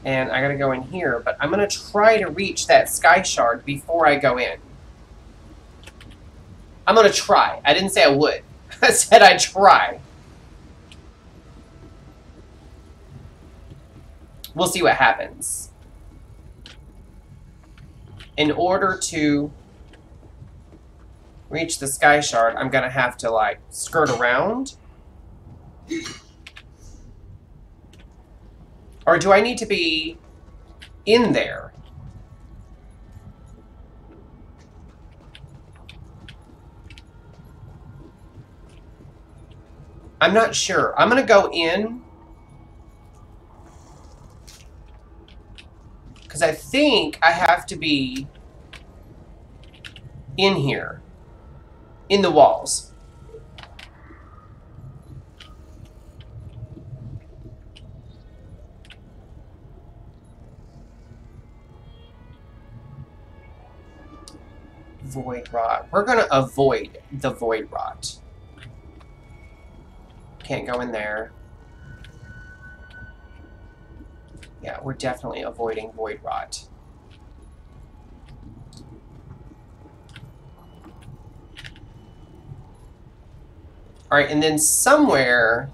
And I gotta go in here, but I'm gonna try to reach that sky shard before I go in. I'm gonna try. I didn't say I would. I said I'd try. We'll see what happens. In order to reach the sky shard, I'm gonna have to, like, skirt around. Or do I need to be in there? I'm not sure. I'm gonna go in. Because I think I have to be in here. In the walls. Void Rot. We're going to avoid the Void Rot. Can't go in there. Yeah, we're definitely avoiding Void Rot. Alright, and then somewhere...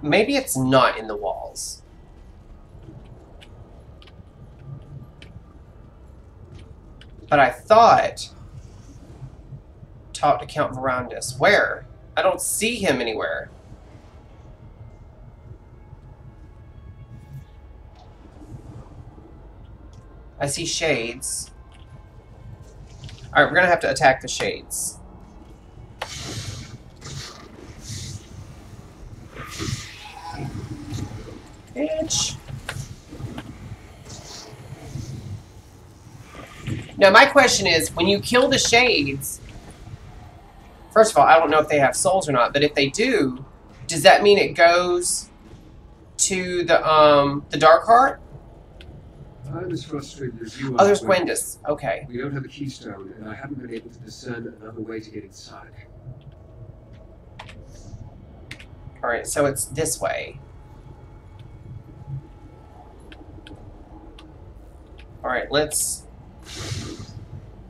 maybe it's not in the walls. But I thought... talk to Count Verandis. Where? I don't see him anywhere. I see shades. Alright, we're gonna have to attack the shades. Bitch. Now, my question is, when you kill the shades... First of all, I don't know if they have souls or not, but if they do, does that mean it goes to the Dark Heart? I'm as frustrated as you are. Oh, there's Gwendis. Okay. We don't have a keystone, and I haven't been able to discern another way to get inside. Alright, so it's this way. Alright, let's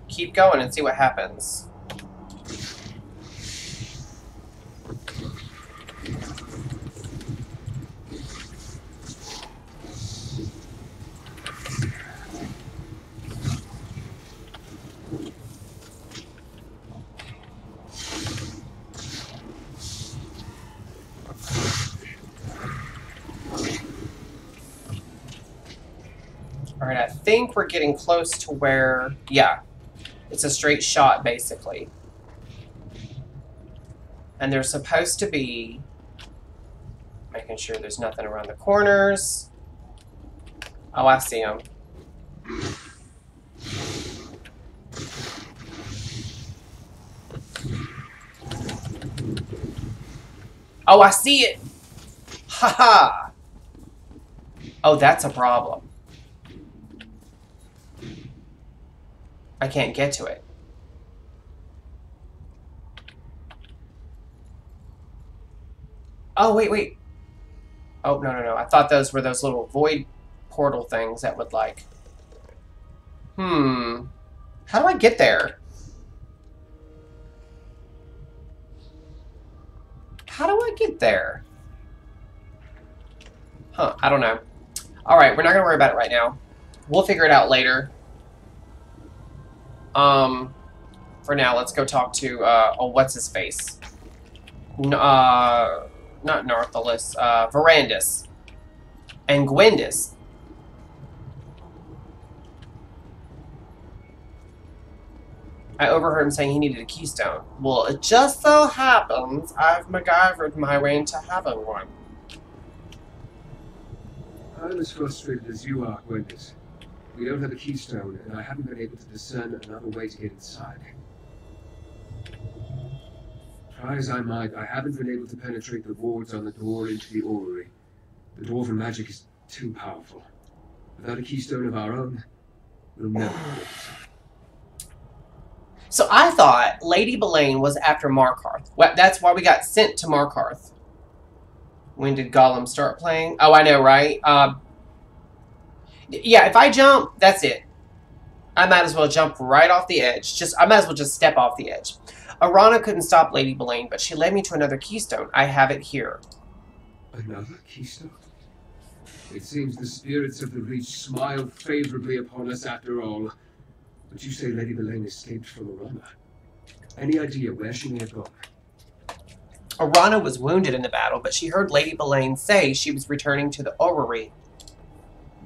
keep going and see what happens. Alright, I think we're getting close to where... Yeah. It's a straight shot, basically. And there's supposed to be... Making sure there's nothing around the corners. Oh, I see them. Oh, I see it! Haha! Oh, that's a problem. I can't get to it. Oh, wait. Oh, no. I thought those were those little void portal things that would, like... How do I get there? How do I get there? Huh, I don't know. Alright, we're not gonna worry about it right now. We'll figure it out later. For now, let's go talk to, what's-his-face? Not Narthalis, Verandis. And Gwendis. I overheard him saying he needed a keystone. Well, it just so happens I've MacGyvered my way into having one. I'm as frustrated as you are, Gwendis. We don't have a keystone, and I haven't been able to discern another way to get inside. Try as I might, I haven't been able to penetrate the wards on the door into the orrery. The dwarven magic is too powerful. Without a keystone of our own, we'll never get inside. So I thought Lady Belaine was after Markarth. Well, that's why we got sent to Markarth. When did Gollum start playing? Oh, I know, right? Yeah, if I jump, that's it. I might as well jump right off the edge. I might as well just step off the edge. Arana couldn't stop Lady Belaine, but she led me to another keystone. I have it here. Another keystone? It seems the spirits of the Reach smile favorably upon us after all. But you say Lady Belaine escaped from Arana. Any idea where she may have gone? Arana was wounded in the battle, but she heard Lady Belaine say she was returning to the orrery.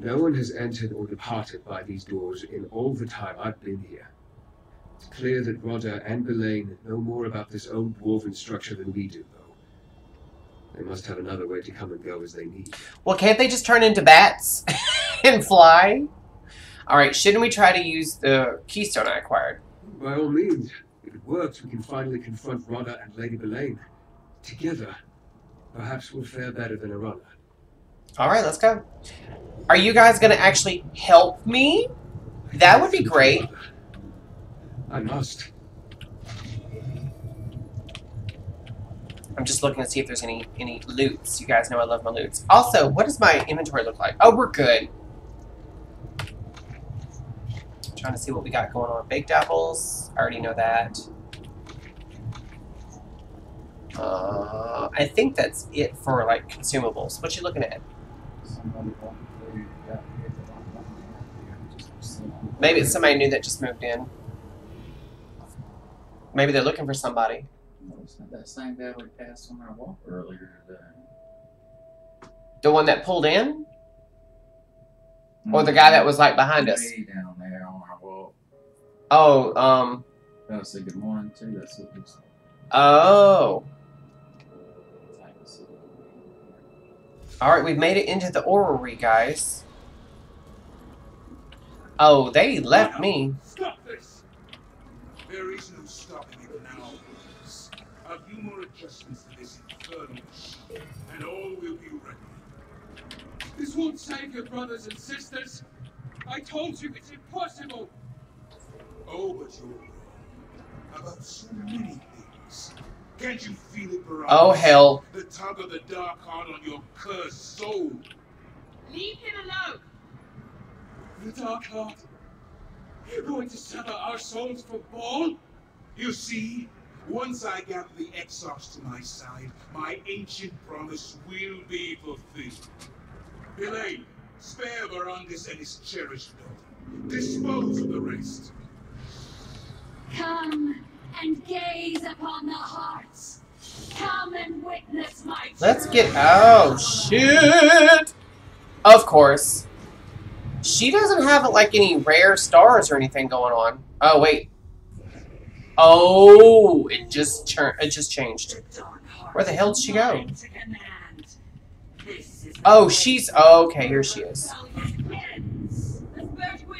No one has entered or departed by these doors in all the time I've been here. It's clear that Rodda and Belaine know more about this old dwarven structure than we do, though. They must have another way to come and go as they need. Well, can't they just turn into bats and fly? Alright, shouldn't we try to use the keystone I acquired? By all means. If it works, we can finally confront Rodda and Lady Belaine. Together, perhaps we'll fare better than Arana. Alright, let's go. Are you guys going to actually help me? That would be great. I must. I'm just looking to see if there's any loots. You guys know I love my loots. Also, what does my inventory look like? Oh, we're good. Trying to see what we got going on. Baked apples. I already know that. I think that's it for, like, consumables. What you looking at? Maybe it's somebody new that just moved in. Maybe they're looking for somebody. It's not that same guy we passed on our walk earlier today. The one that pulled in? Or the guy that was, like, behind us? Me down there on our walk. Oh, Gotta say good morning, too. That's what he's Oh. Alright, we've made it into the orrery, guys. Oh, they left me. Stop this! There is no stopping it now. A few more adjustments to this infernal machine, and all will be ready. This won't save your brothers and sisters. I told you it's impossible! Oh, but you're wrong. About so many things. Can't you feel it, Baron? Oh, hell. The tug of the dark heart on your cursed soul. Leave him alone! The dark heart? You're going to sever our souls for Paul? You see, once I gather the Exarchs to my side, my ancient promise will be fulfilled. Elaine, spare Verandis and his cherished daughter. Dispose of the rest. Come and gaze upon the hearts. Come and witness my Let's truth. get. Oh, shit! Of course. She doesn't have, like, any rare stars or anything going on. Oh, wait. Oh, it just changed. Where the hell did she go? Oh, she's... Oh, okay, here she is.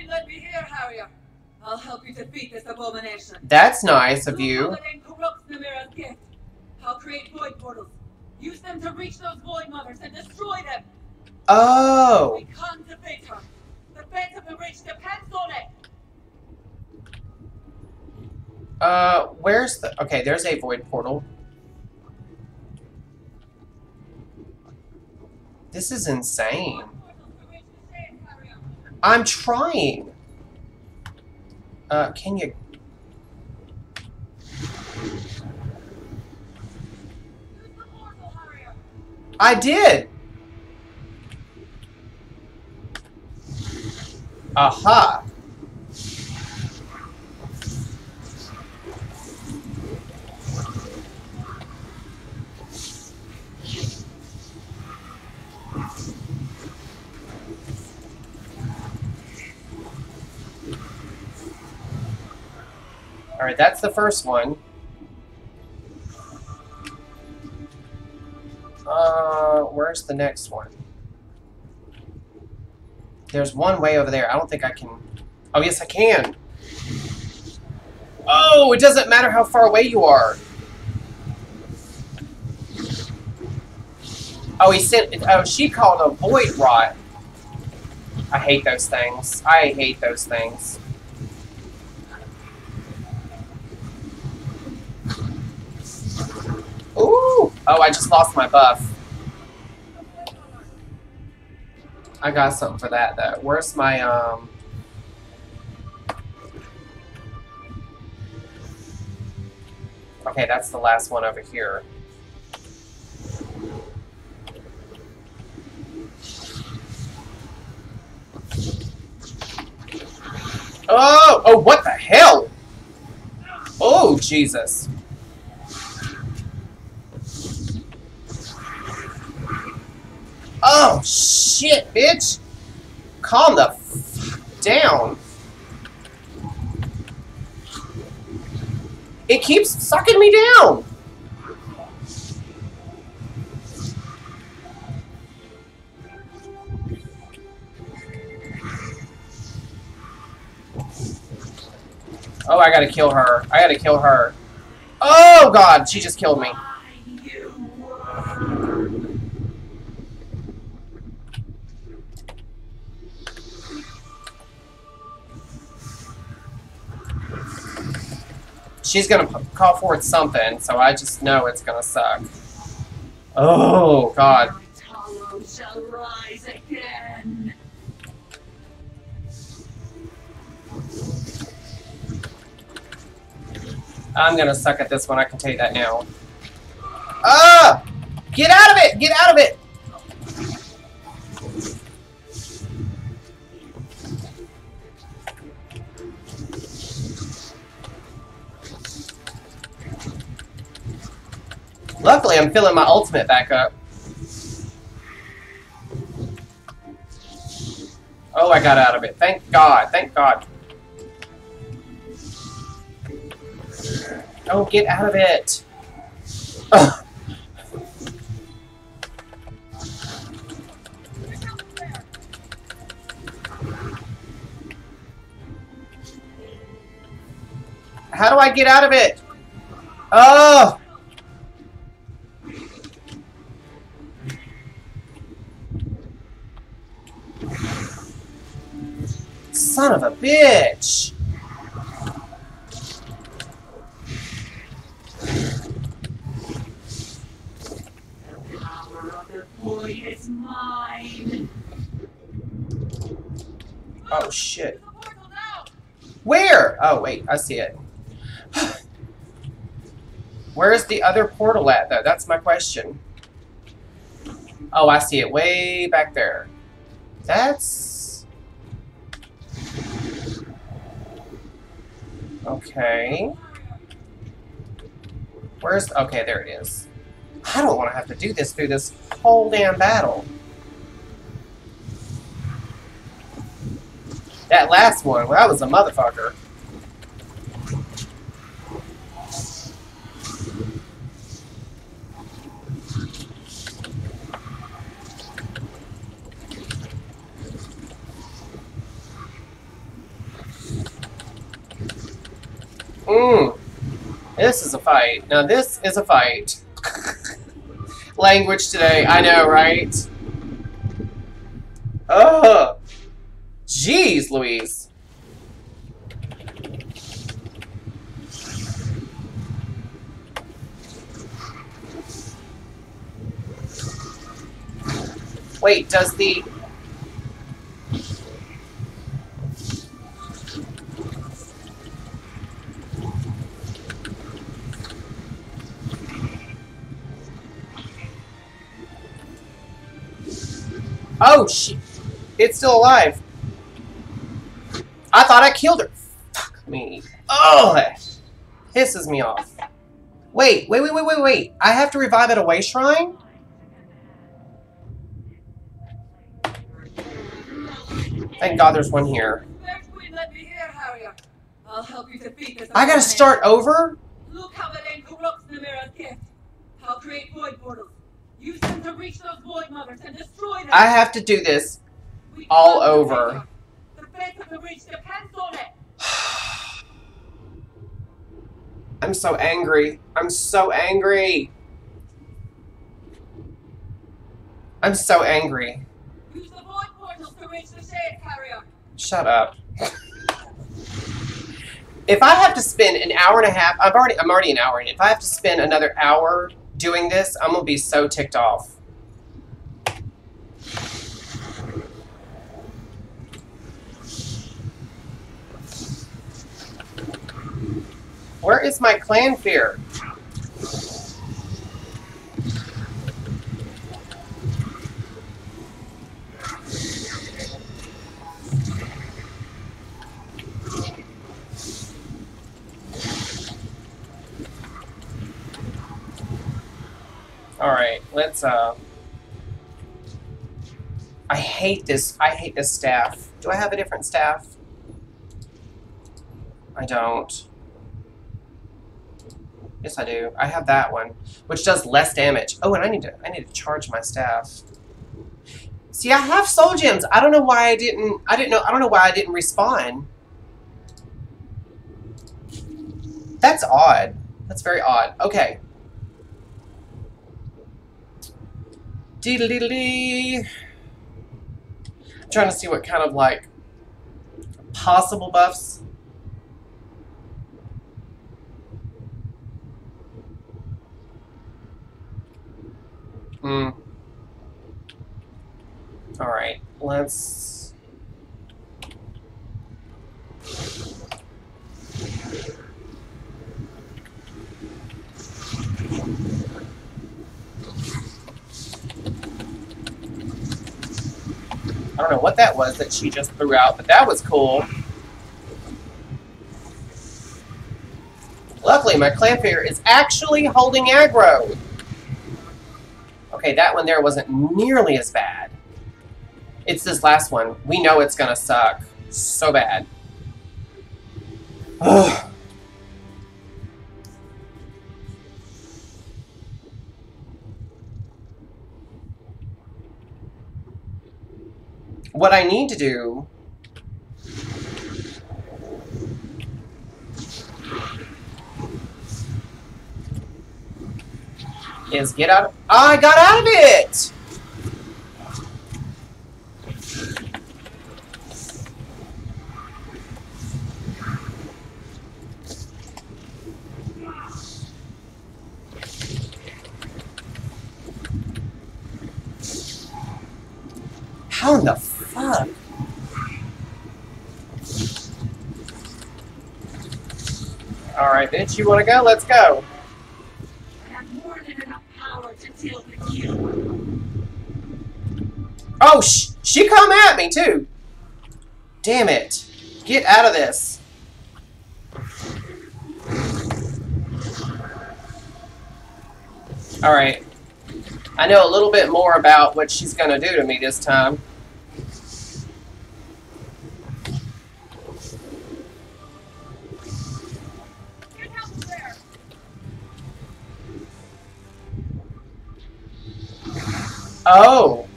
Let me hear, Harrier. I'll help you defeat this abomination. That's nice of you. Paladin corrupts Namira's gift. I'll create void portals. Use them to reach those void mothers and destroy them. Oh. We can't defeat her. The fate of the rich depends on it. Where's the... Okay, there's a void portal. This is insane. I'm trying. Can you... I did! Aha! Alright, that's the first one. Where's the next one? There's one way over there. I don't think I can... Oh, yes, I can! Oh, it doesn't matter how far away you are! Oh, he sent... Oh, she called a void rot. I hate those things. I hate those things. Ooh! Oh, I just lost my buff. I got something for that, though. Where's my, Okay, that's the last one over here. Oh! Oh, what the hell? Oh, Jesus. Oh, shit, bitch! Calm the f down. It keeps sucking me down! Oh, I gotta kill her. I gotta kill her. Oh, God, she just killed me. She's gonna call forth something, so I just know it's gonna suck. Oh, God. Shall rise again. I'm gonna suck at this one, I can tell you that now. Ah! Get out of it! Get out of it! Luckily, I'm filling my ultimate back up. Oh, I got out of it. Thank God. Thank God. Oh, get out of it. Ugh. How do I get out of it? Oh! Son of a bitch! The power of the void is mine. Oh shit. Where? Oh wait, I see it. Where's the other portal at though? That's my question. Oh, I see it way back there. That's... Okay. Where's... Okay, there it is. I don't want to have to do this through this whole damn battle. That last one, well, that was a motherfucker. This is a fight. Now this is a fight. Language today, I know, right? Oh, jeez, Louise. Wait, does the... Oh, shit. It's still alive. I thought I killed her. Fuck me. Oh, that pisses me off. Wait. I have to revive at a way shrine? Thank God there's one here. I'll help you defeat this. I gotta start over? Look how the land corrupts Namira's gift. I'll create void portals. Use them to reach those void mothers and destroy them. I have to do this all over. The fate of the reach depends on it. I'm so angry. I'm so angry. I'm so angry. Use the void portals to reach the shade carrier. Shut up. If I have to spend an hour and a half, I'm already an hour in. If I have to spend another hour doing this, I'm gonna be so ticked off. Where is my clan fear? Alright, let's I hate this staff. Do I have a different staff? I don't. Yes, I do. I have that one, which does less damage. Oh, and I need to charge my staff. See, I have soul gems. I don't know why I don't know why I didn't respawn. That's odd. That's very odd. Okay. Dee-dee-dee-dee. I'm trying to see what kind of, like, possible buffs. Alright, let's... I don't know what that was that she just threw out, but that was cool. Luckily, my clan figure is actually holding aggro. Okay, that one there wasn't nearly as bad. It's this last one. We know it's gonna suck so bad. Ugh. What I need to do is get out of... Oh, I got out of it! How in the fuck? Alright, bitch, you wanna go? Let's go. I have more than enough power to deal with you. Oh, she come at me, too. Damn it. Get out of this. Alright. I know a little bit more about what she's gonna do to me this time. Oh.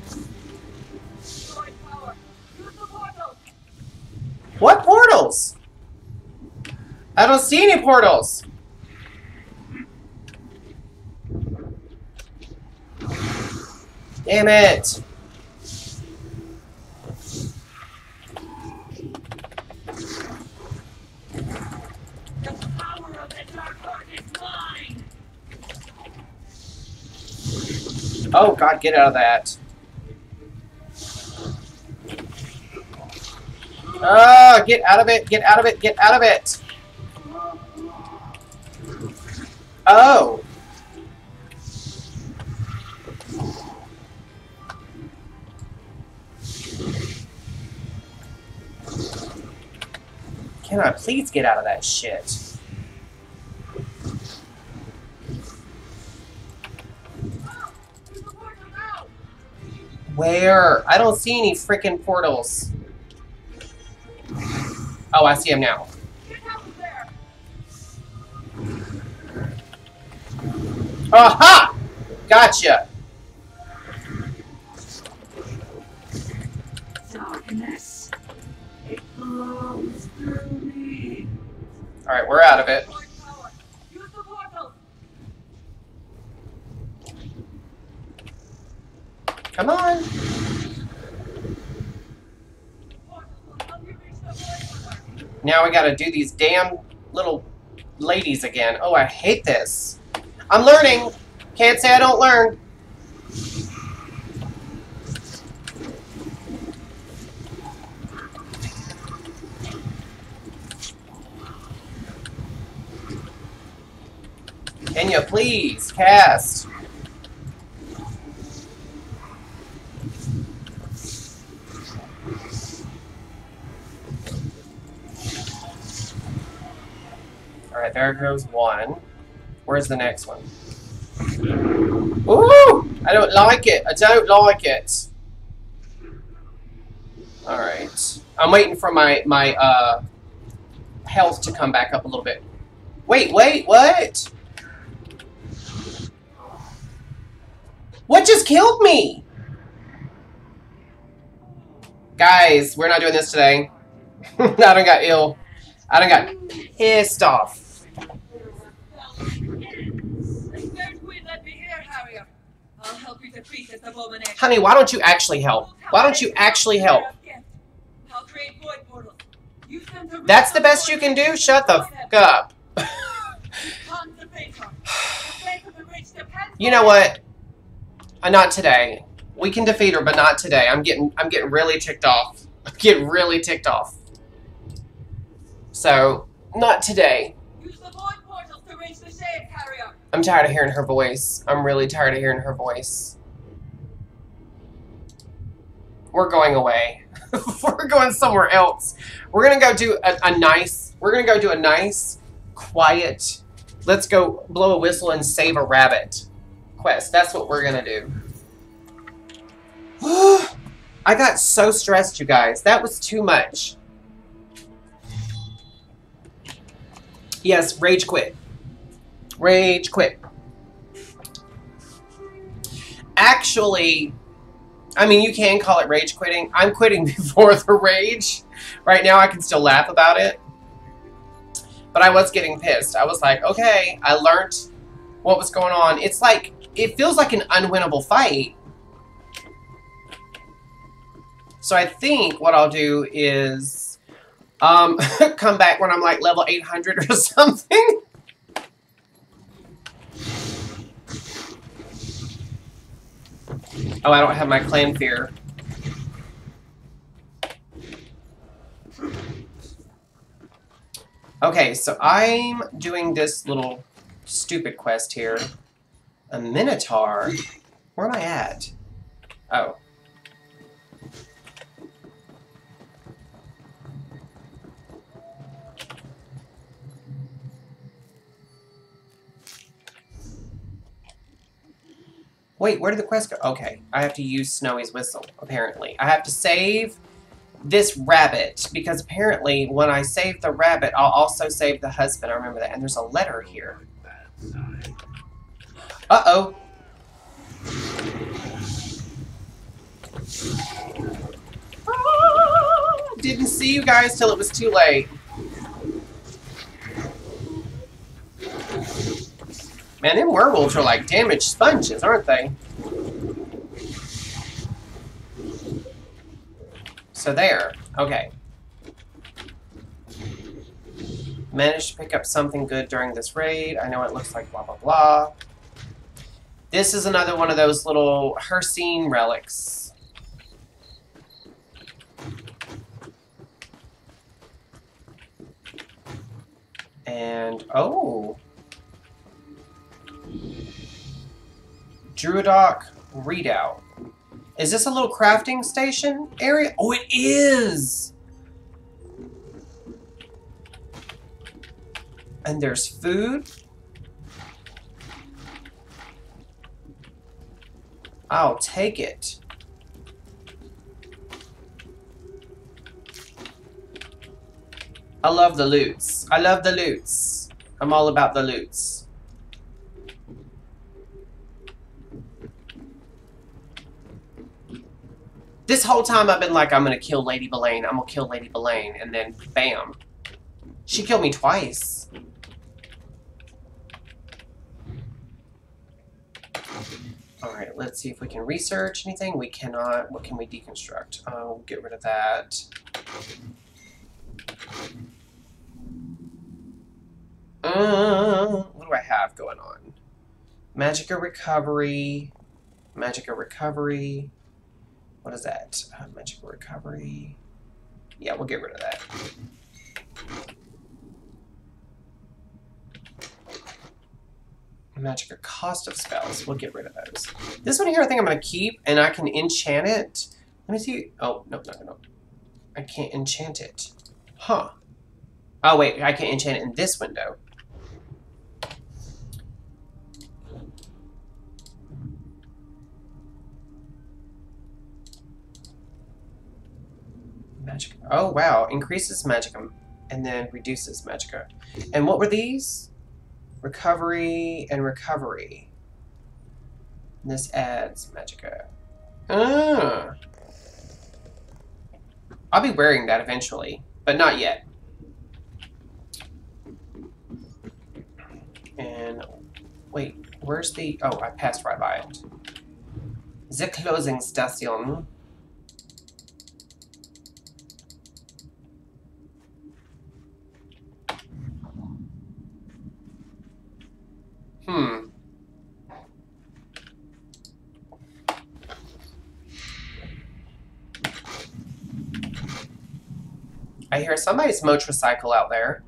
What portals? I don't see any portals. Damn it. The power of the Dark Heart is mine. Oh, God, get out of that. Get out of it, get out of it, get out of it. Oh. Can I please get out of that shit? Where? I don't see any freaking portals. Oh, I see them now. Aha! Gotcha. Darkness. It flows through me. Alright, we're out of it. Use the portal. Come on. Now we gotta do these damn little ladies again. Oh, I hate this. I'm learning. Can't say I don't learn. Can you please cast? Alright, there goes one. Where's the next one? Ooh! I don't like it. I don't like it. Alright. I'm waiting for my health to come back up a little bit. Wait, what? What just killed me? Guys, we're not doing this today. I done got ill. I done got pissed off. Honey, why don't you actually help? Why don't you actually help? That's the best you can do? Shut the fuck up. You know what? Not today. We can defeat her, but not today. I'm getting really ticked off. I'm getting really ticked off. So, not today. Use the void portals to reach the shade carrier. I'm tired of hearing her voice. I'm really tired of hearing her voice. We're going away. We're going somewhere else. We're gonna go do a nice, quiet, let's go blow a whistle and save a rabbit quest. That's what we're gonna do. I got so stressed, you guys. That was too much. Yes, rage quit. Rage quit. Actually, I mean, you can call it rage quitting. I'm quitting before the rage. Right now, I can still laugh about it. But I was getting pissed. I was like, okay, I learned what was going on. It's like, it feels like an unwinnable fight. So I think what I'll do is come back when I'm like level 800 or something. Oh, I don't have my clan fear. Okay, so I'm doing this little stupid quest here. A Minotaur? Where am I at? Oh. Wait, where did the quest go? Okay, I have to use Snowy's whistle, apparently. I have to save this rabbit, because apparently when I save the rabbit, I'll also save the husband. I remember that. And there's a letter here. Uh-oh. Didn't see you guys till it was too late. Man, them werewolves are like damaged sponges, aren't they? So there. Okay. Managed to pick up something good during this raid. I know it looks like blah, blah, blah. This is another one of those little Hercene relics. And, oh. Druidoc readout. Is this a little crafting station area? Oh, it is! And there's food. I'll take it. I love the loots. I love the loots. I'm all about the loots. This whole time I've been like, I'm gonna kill Lady Belaine. I'm gonna kill Lady Belaine. And then, bam. She killed me twice. Alright, let's see if we can research anything. We cannot. What can we deconstruct? Oh, get rid of that. What do I have going on? Magicka recovery. Magicka recovery. What is that? Magicka recovery. Yeah, we'll get rid of that. Magicka cost of spells. We'll get rid of those. This one here I think I'm going to keep, and I can enchant it. Let me see. Oh, no. I can't enchant it. Huh. Oh, wait. I can enchant it in this window. Magicka. Oh, wow. Increases Magicka and then reduces Magicka. And what were these? Recovery and recovery. And this adds Magicka. I'll be wearing that eventually, but not yet. And wait, where's the... Oh, I passed right by it. The closing station. I hear somebody's motorcycle out there.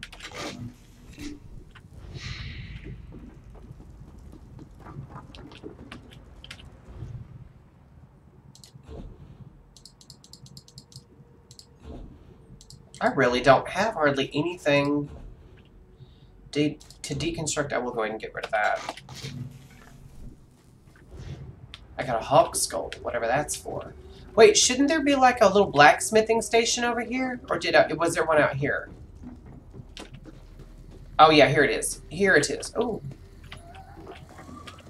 I really don't have hardly anything to deconstruct. I will go ahead and get rid of that. I got a hawk skull, whatever that's for. Wait, shouldn't there be like a little blacksmithing station over here? Or was there one out here? Oh yeah, here it is. Here it is. Oh.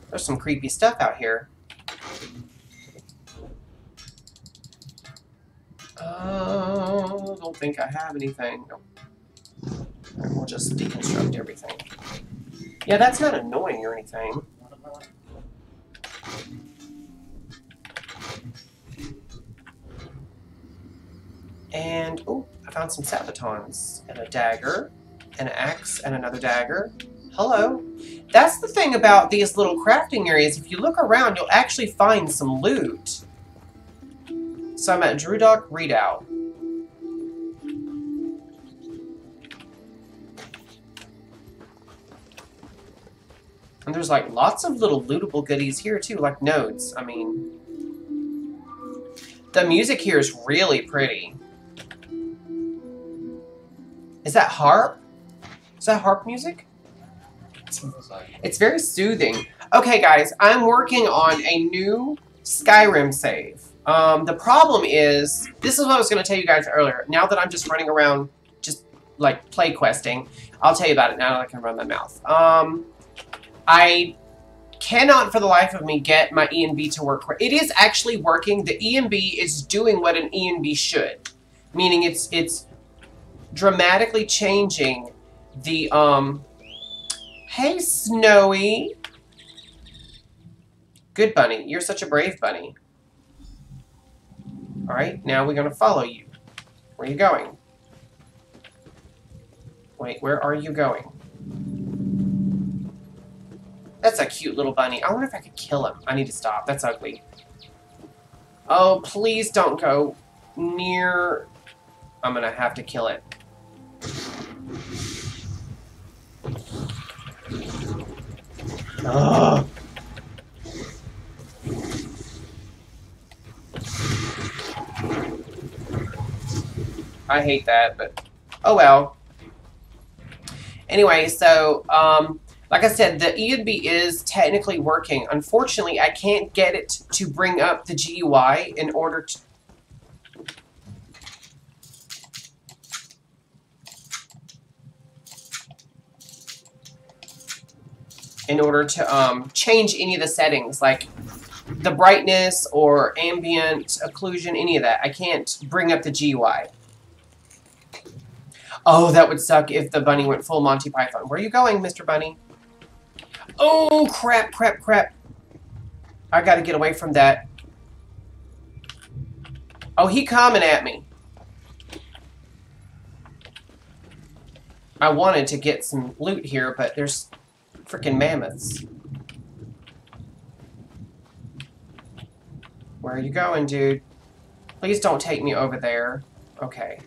There's some creepy stuff out here. Don't think I have anything. Nope. And we'll just deconstruct everything. Yeah, that's not annoying or anything. And, oh, I found some sabatons. And a dagger. And an axe. And another dagger. Hello. That's the thing about these little crafting areas. If you look around, you'll actually find some loot. So I'm at Druidoc Readout. And there's like lots of little lootable goodies here too, like notes. I mean, the music here is really pretty. Is that harp? Is that harp music? It's very soothing. Okay, guys, I'm working on a new Skyrim save. The problem is, this is what I was going to tell you guys earlier. Now that I'm just running around, just like play questing, I'll tell you about it now that I can run my mouth. I cannot for the life of me get my ENB to work. It is actually working. The ENB is doing what an ENB should, meaning it's dramatically changing the Hey, Snowy. Good bunny. You're such a brave bunny. Alright, now we're going to follow you. Where are you going? Wait, where are you going? That's a cute little bunny. I wonder if I could kill him. I need to stop. That's ugly. Oh, please don't go near... I'm going to have to kill it. Ugh. I hate that, but oh well. Anyway, so like I said, the ENB is technically working. Unfortunately, I can't get it to bring up the GUI in order to change any of the settings, like the brightness or ambient occlusion, any of that. I can't bring up the GUI. Oh, that would suck if the bunny went full Monty Python. Where are you going, Mr. Bunny? Oh, crap, crap, crap. I gotta get away from that. Oh, he coming at me. I wanted to get some loot here, but there's freaking mammoths. Where are you going, dude? Please don't take me over there. Okay.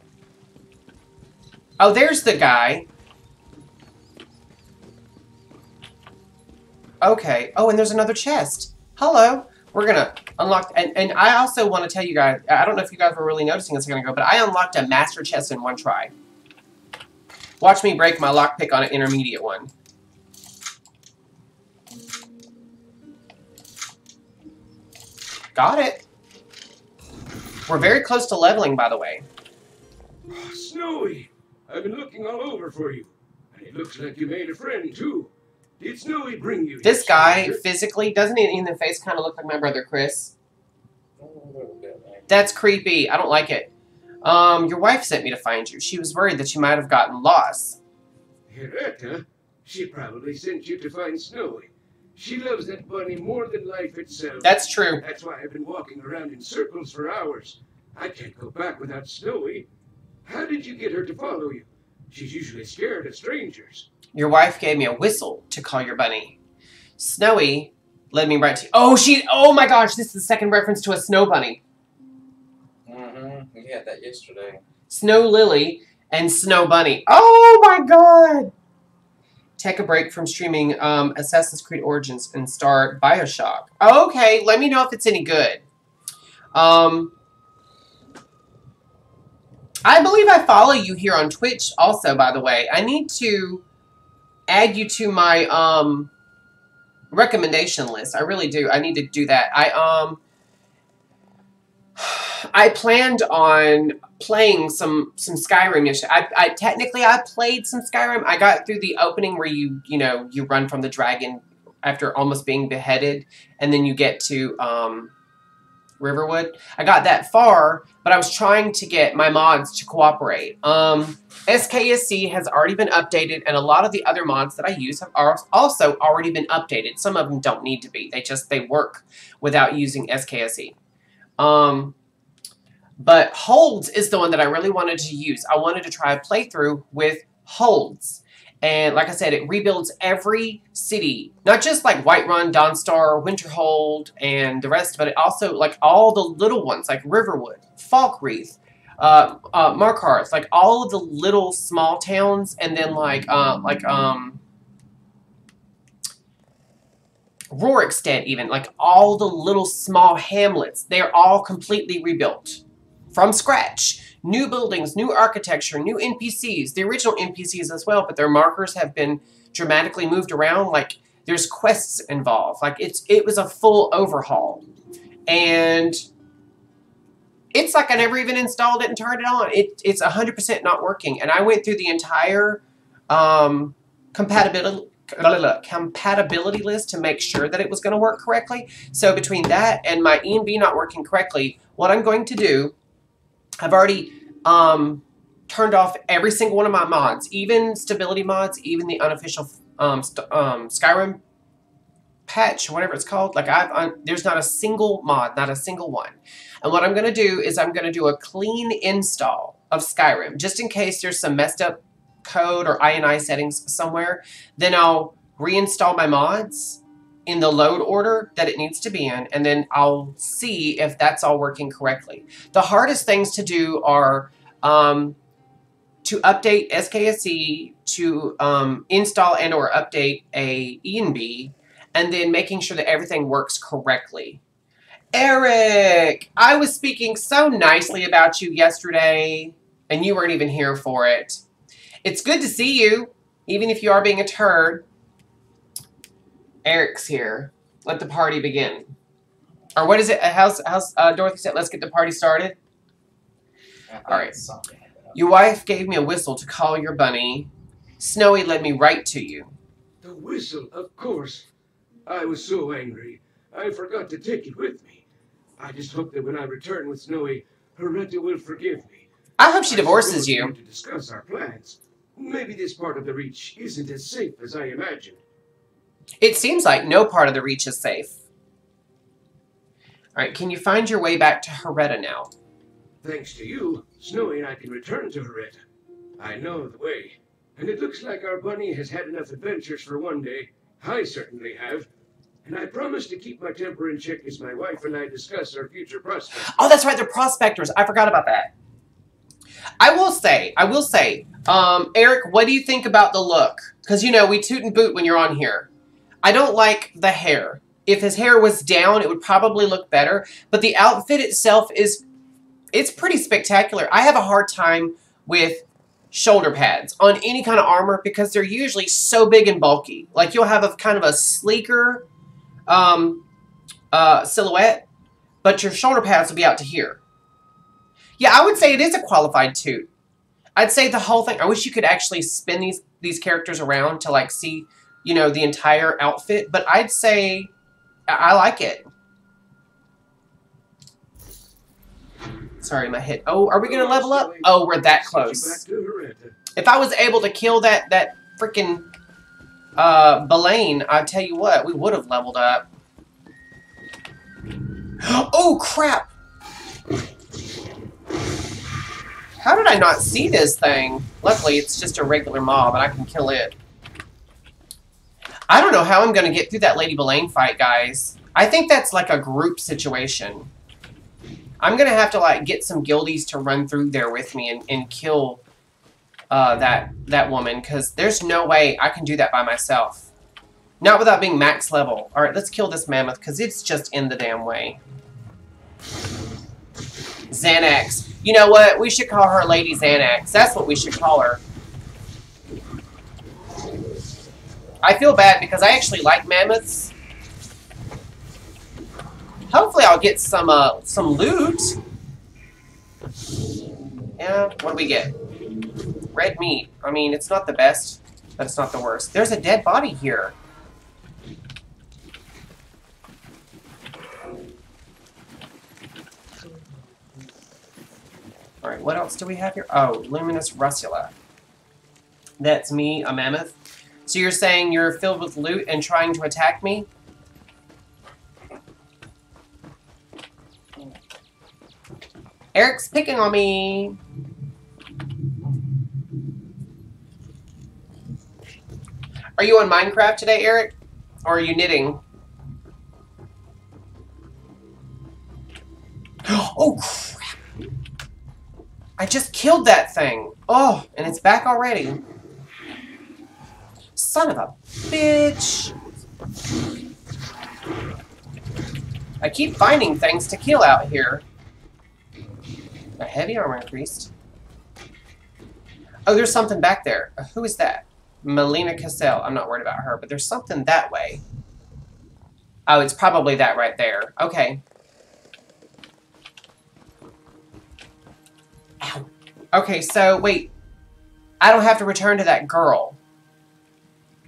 Oh, there's the guy. Okay. Oh, and there's another chest. Hello. We're gonna unlock... And I also want to tell you guys... I don't know if you guys were really noticing this a second ago, but I unlocked a master chest in one try. Watch me break my lockpick on an intermediate one. Got it. We're very close to leveling, by the way. Oh, Snowy, I've been looking all over for you. And it looks like you made a friend, too. Did Snowy bring you This guy, stranger? physically, doesn't he in the face kind of look like my brother Chris? A little bit, like, That's creepy. I don't like it. Your wife sent me to find you. She was worried that you might have gotten lost. Hear that, huh? She probably sent you to find Snowy. She loves that bunny more than life itself. That's true. That's why I've been walking around in circles for hours. I can't go back without Snowy. How did you get her to follow you? She's usually scared of strangers. Your wife gave me a whistle to call your bunny. Snowy led me right to... Oh my gosh, this is the second reference to a snow bunny. mm-hmm. We had that yesterday. Snow Lily and Snow Bunny. Oh my god! Take a break from streaming Assassin's Creed Origins and start Bioshock. Okay, let me know if it's any good. I believe I follow you here on Twitch also, by the way. I need to add you to my recommendation list. I really do. I need to do that. I planned on playing some Skyrim yesterday. I played some Skyrim. I got through the opening where you run from the dragon after almost being beheaded, and then you get to Riverwood. I got that far, but I was trying to get my mods to cooperate. SKSC has already been updated, and a lot of the other mods that I use have also already been updated. Some of them don't need to be. They work without using SKSE. But Holds is the one that I really wanted to use. I wanted to try a playthrough with Holds. And like I said, it rebuilds every city. Not just like Whiterun, Dawnstar, Winterhold, and the rest, but it also like all the little ones like Riverwood, Falkreath, Markarth, like all of the little small towns, and then Rorikstead even, like all the little small hamlets, they're all completely rebuilt from scratch. New buildings, new architecture, new NPCs, the original NPCs as well, but their markers have been dramatically moved around. Like there's quests involved. Like it was a full overhaul. And it's like I never even installed it and turned it on. It's 100% not working. And I went through the entire compatibility list to make sure that it was going to work correctly. So between that and my E&B not working correctly, what I'm going to do, I've already turned off every single one of my mods, even stability mods, even the unofficial Skyrim patch, whatever it's called. Like there's not a single mod, not a single one. And what I'm going to do is I'm going to do a clean install of Skyrim, just in case there's some messed up code or INI settings somewhere. Then I'll reinstall my mods in the load order that it needs to be in, and then I'll see if that's all working correctly. The hardest things to do are to update SKSE, to install and or update a E&B, and then making sure that everything works correctly. Eric, I was speaking so nicely about you yesterday, and you weren't even here for it. It's good to see you, even if you are being a turd. Eric's here. Let the party begin. Or what is it? How's Dorothy said, let's get the party started? All right. Your wife gave me a whistle to call your bunny. Snowy led me right to you. The whistle, of course. I was so angry, I forgot to take it with me. I just hope that when I return with Snowy, Heretta will forgive me. I hope she divorces you. To discuss our plans. Maybe this part of the Reach isn't as safe as I imagined. It seems like no part of the Reach is safe. Alright, can you find your way back to Heretta now? Thanks to you, Snowy and I can return to Heretta. I know the way. And it looks like our bunny has had enough adventures for one day. I certainly have. And I promise to keep my temper in check as my wife and I discuss our future prospects. Oh, that's right, they're prospectors. I forgot about that. I will say, Eric, what do you think about the look? Because, you know, we toot and boot when you're on here. I don't like the hair. If his hair was down, it would probably look better. But the outfit itself it's pretty spectacular. I have a hard time with shoulder pads on any kind of armor because they're usually so big and bulky. Like you'll have a kind of a sleeker silhouette, but your shoulder pads will be out to here. Yeah, I would say it is a qualified toot. I'd say the whole thing. I wish you could actually spin these characters around to like see, you know, the entire outfit. But I'd say I like it. Sorry, my head. Oh, are we gonna level up? Oh, we're that close. If I was able to kill that freaking Belaine, I tell you what, we would have leveled up. Oh crap! How did I not see this thing? Luckily, it's just a regular mob, and I can kill it. I don't know how I'm going to get through that Lady Belaine fight, guys. I think that's like a group situation. I'm going to have to like get some guildies to run through there with me and kill that woman, because there's no way I can do that by myself. Not without being max level. Alright, let's kill this mammoth, because it's just in the damn way. Xanax. You know what? We should call her Lady Xanax. That's what we should call her. I feel bad because I actually like mammoths. Hopefully I'll get some loot. Yeah, what do we get? Red meat. I mean, it's not the best, but it's not the worst. There's a dead body here. Alright, what else do we have here? Oh, Luminous Russula. That's me, a mammoth. So you're saying you're filled with loot and trying to attack me? Eric's picking on me. Are you on Minecraft today, Eric? Or are you knitting? Oh, crap. I just killed that thing. Oh, and it's back already. Son of a bitch. I keep finding things to kill out here. A heavy armor increased. Oh, there's something back there. Who is that? Melina Cassell. I'm not worried about her, but there's something that way. Oh, it's probably that right there. Okay. Ow. Okay, so, wait. I don't have to return to that girl.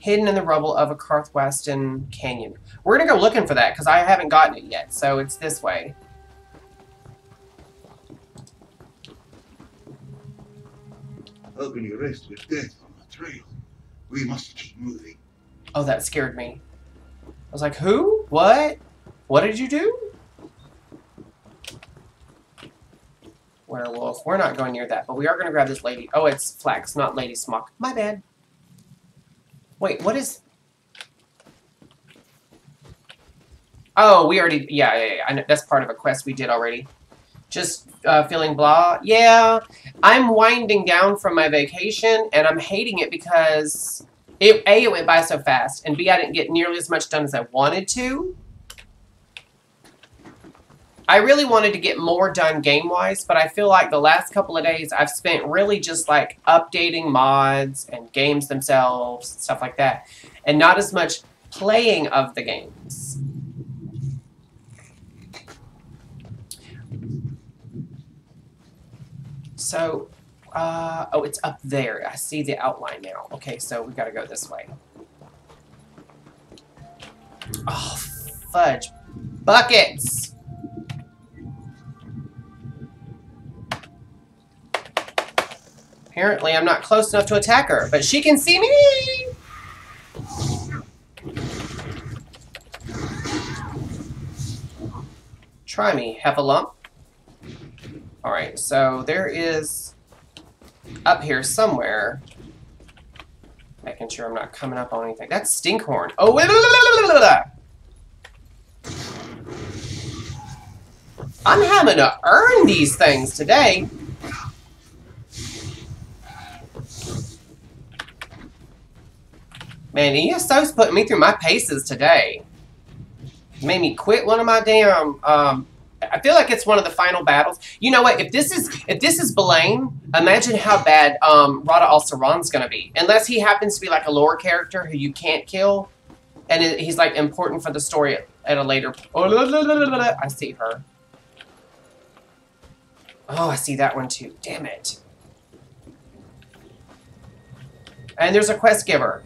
Hidden in the rubble of a Carthweston canyon. We're going to go looking for that, because I haven't gotten it yet, so it's this way. How can you rest with death on the trail? We must keep moving. Oh, that scared me. I was like, who? What? What did you do? Werewolf. We're not going near that, but we are going to grab this lady. Oh, it's Flax, not Lady Smock. My bad. Wait, what is... Oh, we already... Yeah. I know, that's part of a quest we did already. Just feeling blah. Yeah, I'm winding down from my vacation, and I'm hating it because... A, it went by so fast, and B, I didn't get nearly as much done as I wanted to. I really wanted to get more done game-wise, but I feel like the last couple of days I've spent really just like updating mods and games themselves, stuff like that, and not as much playing of the games. So, oh, it's up there. I see the outline now. Okay, so we gotta go this way. Oh, fudge buckets! Apparently, I'm not close enough to attack her, but she can see me! Try me, Heffalump. Alright, so there is up here somewhere. Making sure I'm not coming up on anything. That's Stinkhorn. Oh, wait, I'm having to earn these things today. Man, ESO's putting me through my paces today. Made me quit one of my damn, I feel like it's one of the final battles. You know what? If this is Belaine, imagine how bad Rada al-Saran's gonna be. Unless he happens to be like a lore character who you can't kill, and he's like important for the story at a later. Oh, I see her. Oh, I see that one too. Damn it. And there's a quest giver.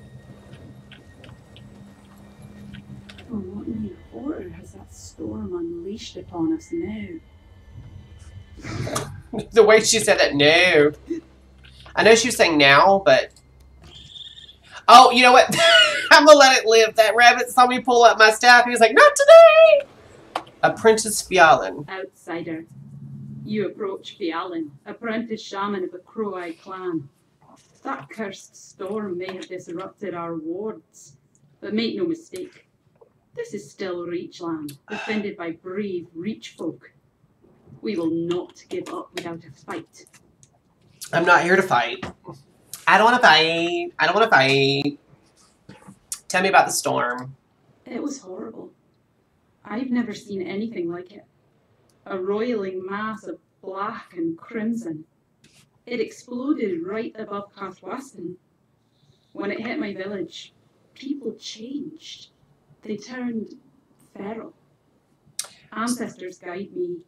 Oh, what new horror has that storm unleashed upon us now? The way she said that, no. I know she was saying now, but... Oh, you know what? I'm gonna let it live. That rabbit saw me pull up my staff. He was like, not today! Apprentice Fiallan. Outsider. You approach Fiallan, apprentice shaman of the Crow-Eyed clan. That cursed storm may have disrupted our wards, but make no mistake. This is still Reachland, defended by brave Reach folk. We will not give up without a fight. I'm not here to fight. I don't want to fight. I don't want to fight. Tell me about the storm. It was horrible. I've never seen anything like it. A roiling mass of black and crimson. It exploded right above Carthweston. When it hit my village, people changed. They turned feral. Ancestors guide me,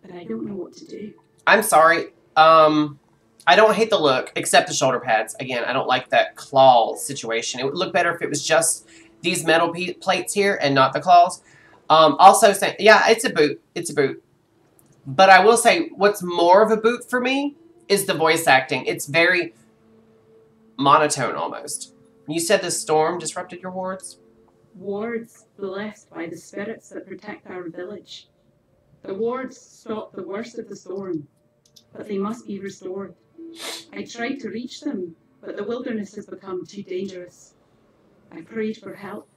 but I don't know what to do. I'm sorry. I don't hate the look, except the shoulder pads. Again, I don't like that claw situation. It would look better if it was just these metal plates here and not the claws. Also, saying, yeah, it's a boot. It's a boot. But I will say, what's more of a boot for me is the voice acting. It's very monotone almost. You said the storm disrupted your wards? Wards blessed by the spirits that protect our village. The wards stop the worst of the storm, but they must be restored. I tried to reach them, but the wilderness has become too dangerous. I prayed for help.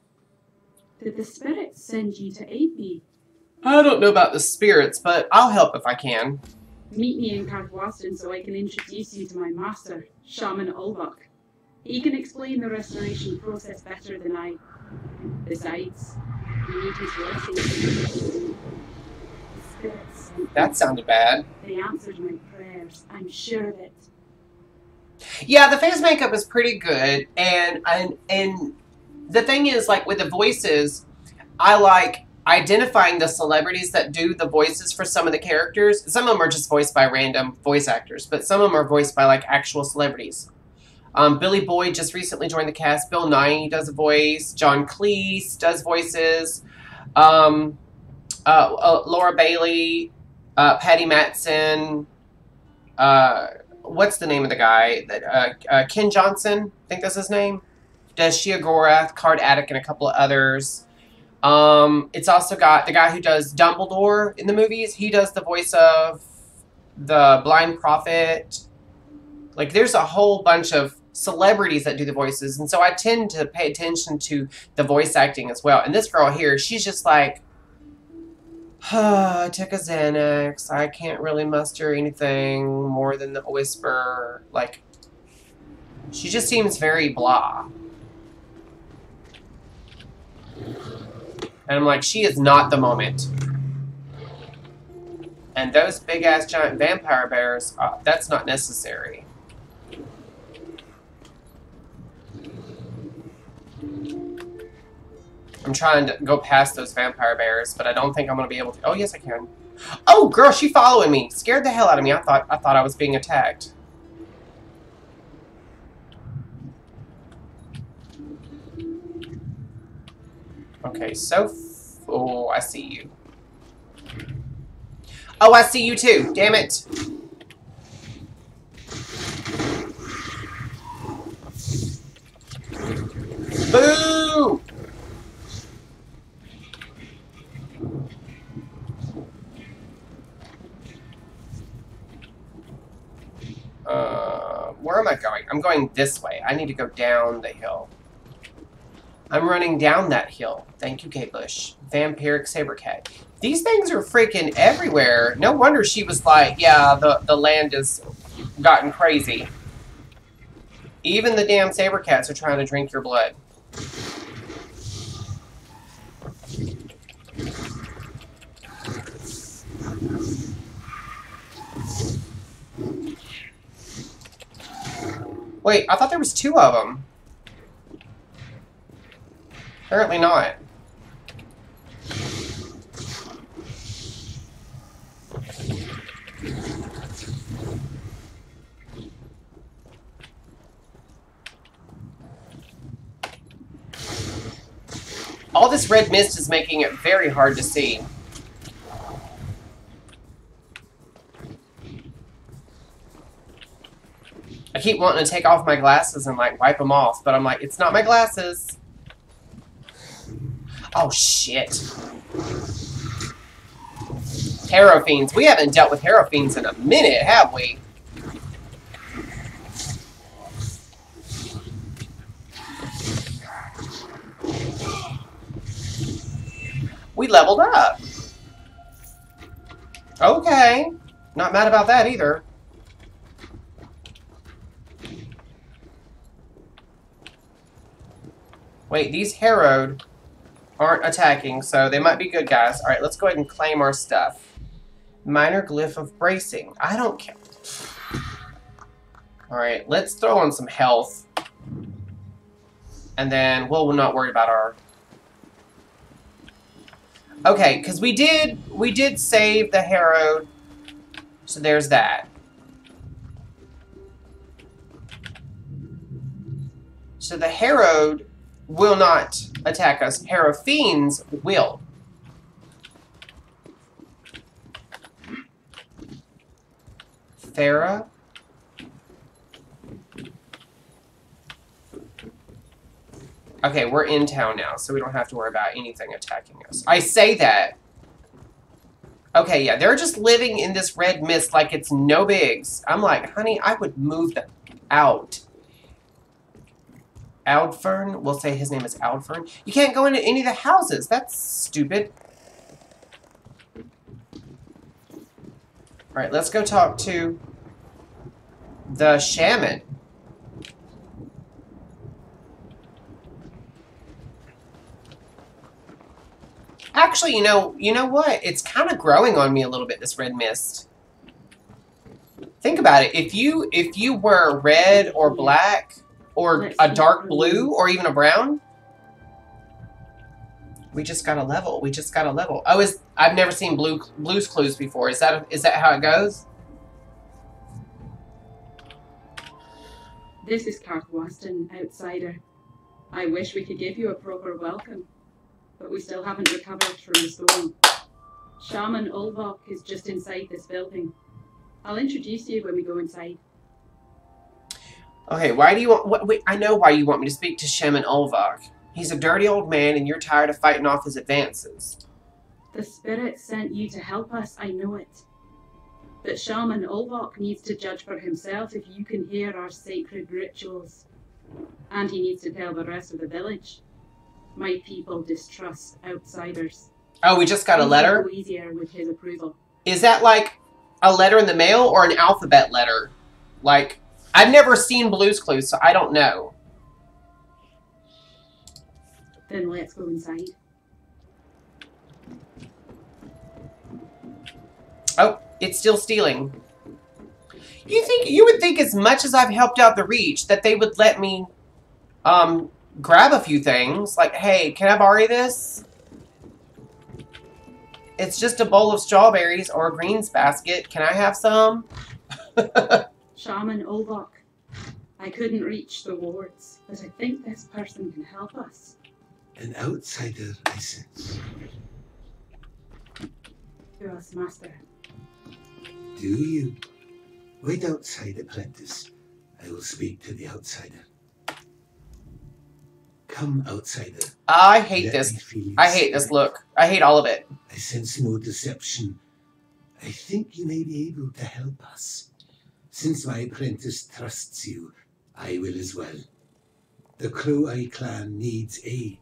Did the spirits send you to aid me? I don't know about the spirits, but I'll help if I can. Meet me in Carthweston so I can introduce you to my master, Shaman Ulbach. He can explain the restoration process better than I. Besides, We need his blessing. Spirits, That sounded bad. they answered my prayers. I'm sure of it. Yeah, the face makeup is pretty good, and the thing is, like with the voices, I like identifying the celebrities that do the voices for some of the characters. Some of them are just voiced by random voice actors, but some of them are voiced by like actual celebrities. Billy Boyd just recently joined the cast. Bill Nye does a voice. John Cleese does voices. Laura Bailey, Patty Mattson. What's the name of the guy? That Ken Johnson, I think that's his name. Does Shia Gorath, Card Addict, and a couple of others. It's also got the guy who does Dumbledore in the movies. He does the voice of the Blind Prophet. Like, there's a whole bunch of celebrities that do the voices, and so I tend to pay attention to the voice acting as well. And this girl here, she's just like, I took a Xanax. I can't really muster anything more than the whisper. Like, she just seems very blah. And I'm like, she is not the moment. And those big-ass giant vampire bears, that's not necessary. I'm trying to go past those vampire bears, but I don't think I'm going to be able to. Oh, yes, I can. Oh, girl, she following me. Scared the hell out of me. I thought I was being attacked. Okay, so... Oh, I see you. Oh, I see you too. Damn it. Boo! Where am I going? I'm going this way. I need to go down the hill. I'm running down that hill. Thank you, Kate Bush. Vampiric Sabercat. These things are freaking everywhere. No wonder she was like, yeah, the land has gotten crazy. Even the damn Sabercats are trying to drink your blood. Wait, I thought there was 2 of them. Apparently not. All this red mist is making it very hard to see. I keep wanting to take off my glasses and like wipe them off, but I'm like, it's not my glasses. Oh shit. Harrow Fiends. We haven't dealt with Harrow Fiends in a minute, have we? We leveled up. Okay. Not mad about that either. Wait, these Harrowed aren't attacking, so they might be good guys. Alright, let's go ahead and claim our stuff. Minor Glyph of Bracing. I don't care. Alright, let's throw on some health. And then we'll not worry about our... Okay, because we did save the Harrowed. So there's that. So the Harrowed will not attack us. Harrow Fiends will. Farah. Okay, we're in town now, so we don't have to worry about anything attacking us. I say that. Okay, yeah, they're just living in this red mist like it's no bigs. I'm like, honey, I would move them out. Aldfern, we'll say his name is Aldfern. You can't go into any of the houses. That's stupid. Alright, let's go talk to the shaman. Actually, you know what? It's kind of growing on me a little bit, this red mist. Think about it. If you were red or black or a dark blue or even a brown, we just got a level. We just got a level. Oh, I've never seen Blue's Clues before. Is that how it goes? This is Karthwasten, outsider. I wish we could give you a proper welcome, but we still haven't recovered from the storm. Shaman Ulvok is just inside this building. I'll introduce you when we go inside. Okay, why do you want... Wait, I know why you want me to speak to Shaman Ulvok. He's a dirty old man and you're tired of fighting off his advances. The spirit sent you to help us, I know it. But Shaman Ulvok needs to judge for himself if you can hear our sacred rituals. And he needs to tell the rest of the village. My people distrust outsiders. Oh, we just got a letter? Go easier with his approval. Is that like a letter in the mail or an alphabet letter? Like, I've never seen Blue's Clues, so I don't know. Then let's go inside. Oh, it's still stealing. You would think as much as I've helped out the Reach that they would let me grab a few things. Like, hey, can I borrow this? It's just a bowl of strawberries or a greens basket. Can I have some? Shaman Ulvok. I couldn't reach the wards, but I think this person can help us. An outsider, I sense. To us, Master. Do you? Wait outside, apprentice. I will speak to the outsider. Come, outsider. I hate this. I hate this look. I hate all of it. I sense no deception. I think you may be able to help us. Since my apprentice trusts you, I will as well. The Crow-Eye clan needs aid.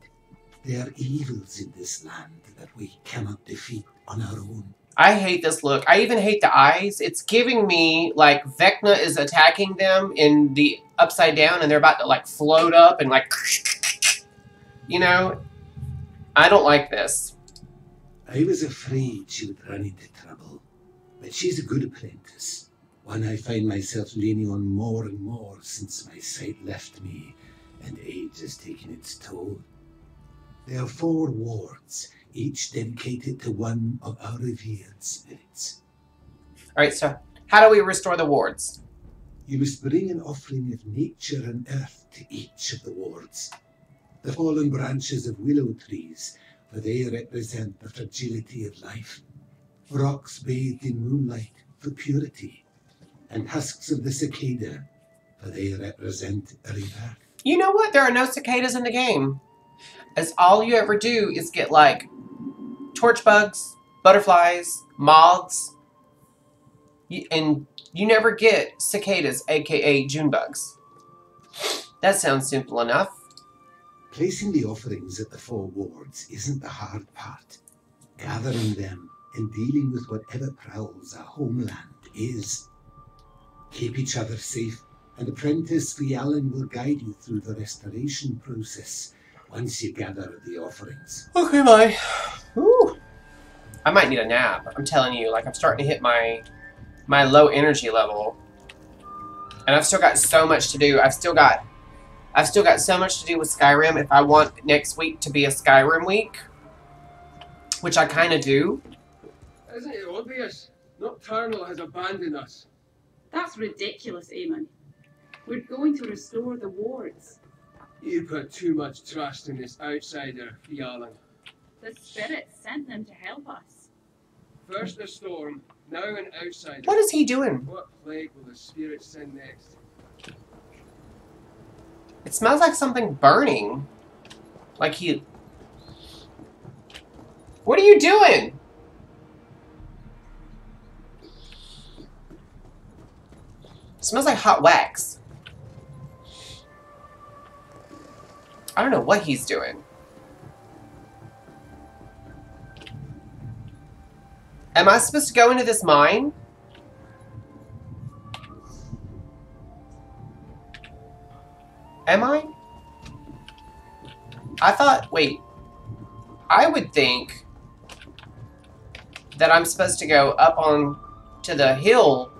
There are evils in this land that we cannot defeat on our own. I hate this look. I even hate the eyes. It's giving me like Vecna is attacking them in the upside down and they're about to like float up and like, you know, I don't like this. I was afraid she would run into trouble, but she's a good apprentice. One I find myself leaning on more and more since my sight left me and age has taken its toll. There are 4 wards, each dedicated to one of our revered spirits. Alright, so how do we restore the wards? You must bring an offering of nature and earth to each of the wards. The fallen branches of willow trees, for they represent the fragility of life. Rocks bathed in moonlight for purity. And husks of the cicada, for they represent a rebirth. You know what? There are no cicadas in the game. As all you ever do is get like torch bugs, butterflies, moths, and you never get cicadas, aka June bugs. That sounds simple enough. Placing the offerings at the 4 wards isn't the hard part. Gathering them and dealing with whatever prowls our homeland is. Keep each other safe, and Apprentice Fialan will guide you through the restoration process once you gather the offerings. Okay, bye. Ooh. I might need a nap. I'm telling you, like I'm starting to hit my low energy level. And I've still got so much to do. I've still got so much to do with Skyrim if I want next week to be a Skyrim week. Which I kind of do. Isn't it obvious? Nocturnal has abandoned us. That's ridiculous, Eamon. We're going to restore the wards. You put too much trust in this outsider, Fialan. The spirit sent them to help us. First a storm, now an outsider. What is he doing? What plague will the spirit send next? It smells like something burning. Like he... What are you doing? It smells like hot wax. I don't know what he's doing. Am I supposed to go into this mine? Am I? I thought, wait. I would think that I'm supposed to go up on to the hill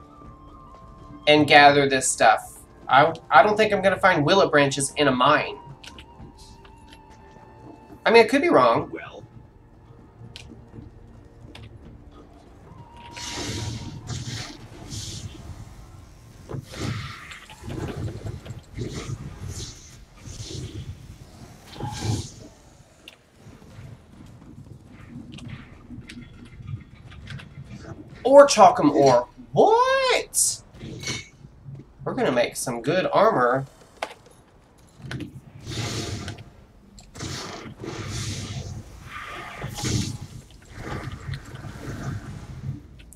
and gather this stuff. I don't think I'm going to find willow branches in a mine. I mean, I could be wrong. Well, Or chalkum ore. What? We're going to make some good armor.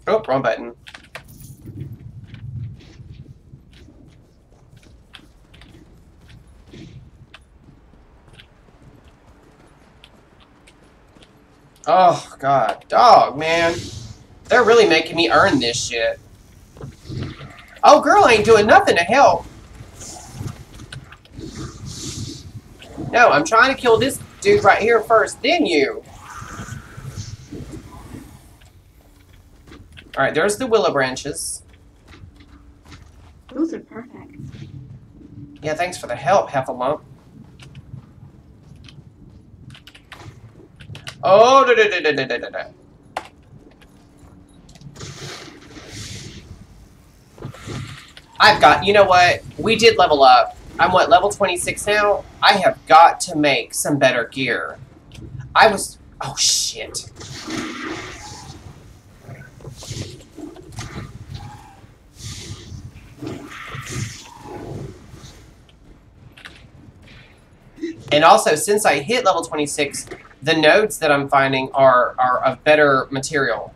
Oh, wrong button. Oh, God. Dog, man. They're really making me earn this shit. Oh, girl ain't doing nothing to help. No, I'm trying to kill this dude right here first, then you. Alright, there's the willow branches. Those are perfect. Yeah, thanks for the help, Heffalump. Oh, da-da-da-da-da-da-da. I've got, you know what? We did level up. I'm what, level 26 now? I have got to make some better gear. Oh shit. And also, since I hit level 26, the nodes that I'm finding are of better material.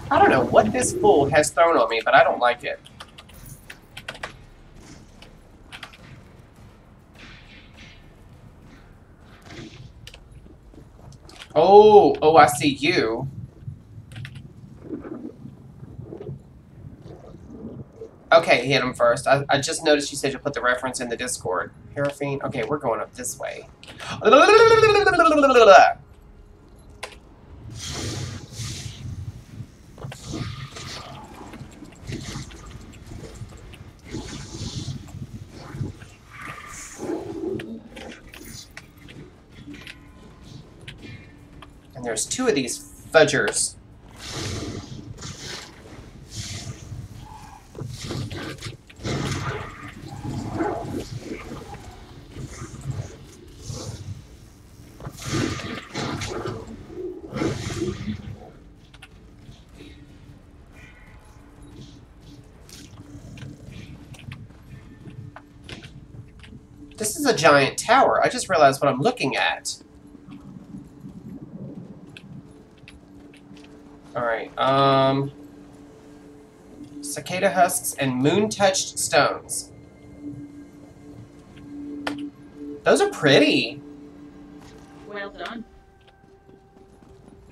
I don't know what this fool has thrown on me, but I don't like it. Oh, I see you. Okay, hit him first. I just noticed you said you put the reference in the Discord. Paraffin. Okay, we're going up this way. And there's two of these fudgers. This is a giant tower. I just realized what I'm looking at. Alright, cicada husks and moon-touched stones. Those are pretty. Well done.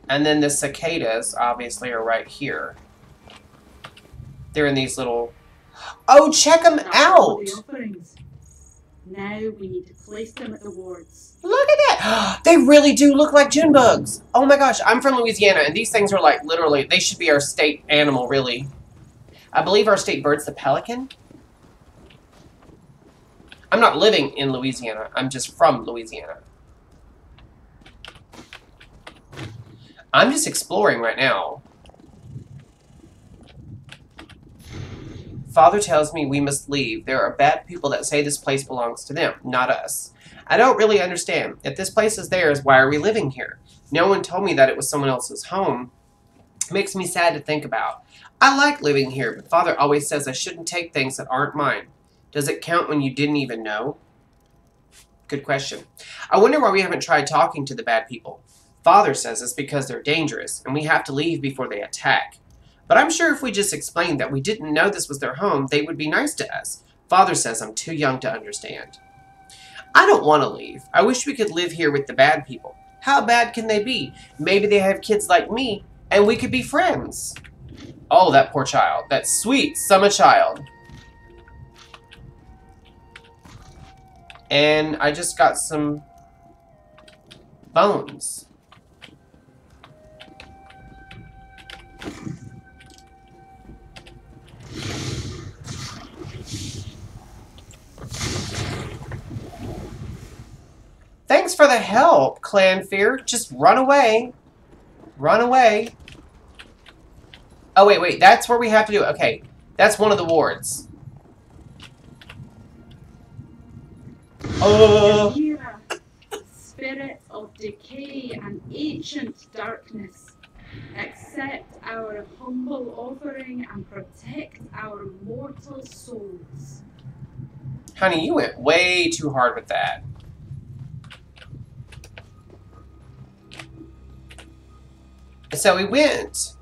And then the cicadas, obviously, are right here. They're in these little... Oh, check them That's all out! the offerings. Now we need to place them at the wards. Look at that! They really do look like June bugs! Oh my gosh, I'm from Louisiana, and these things are like, literally, they should be our state animal, really. I believe our state bird's the pelican. I'm not living in Louisiana, I'm just from Louisiana. I'm just exploring right now. Father tells me we must leave. There are bad people that say this place belongs to them, not us. I don't really understand. If this place is theirs, why are we living here? No one told me that it was someone else's home. It makes me sad to think about. I like living here, but Father always says I shouldn't take things that aren't mine. Does it count when you didn't even know? Good question. I wonder why we haven't tried talking to the bad people. Father says it's because they're dangerous, and we have to leave before they attack. But I'm sure if we just explained that we didn't know this was their home, they would be nice to us. Father says I'm too young to understand. I don't want to leave. I wish we could live here with the bad people. How bad can they be? Maybe they have kids like me, and we could be friends. Oh, that poor child. That sweet summer child. And I just got some bones. Thanks for the help, Clanfear. Just run away. Run away. Oh, wait. That's where we have to do it. Okay. That's one of the wards. Here, spirits of decay and ancient darkness, accept our humble offering and protect our mortal souls. Honey, you went way too hard with that. So we went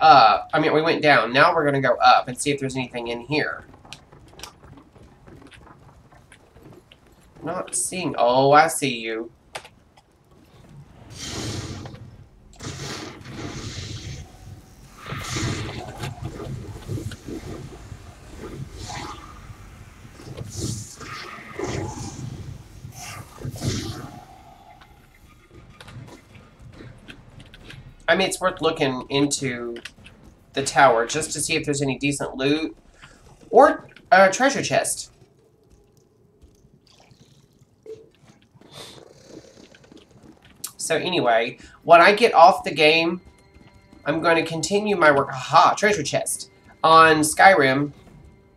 up. We went down. Now we're going to go up and see if there's anything in here. Not seeing. Oh, I see you. It's worth looking into the tower just to see if there's any decent loot or a treasure chest. So anyway, when I get off the game, I'm going to continue my work. Aha, treasure chest on Skyrim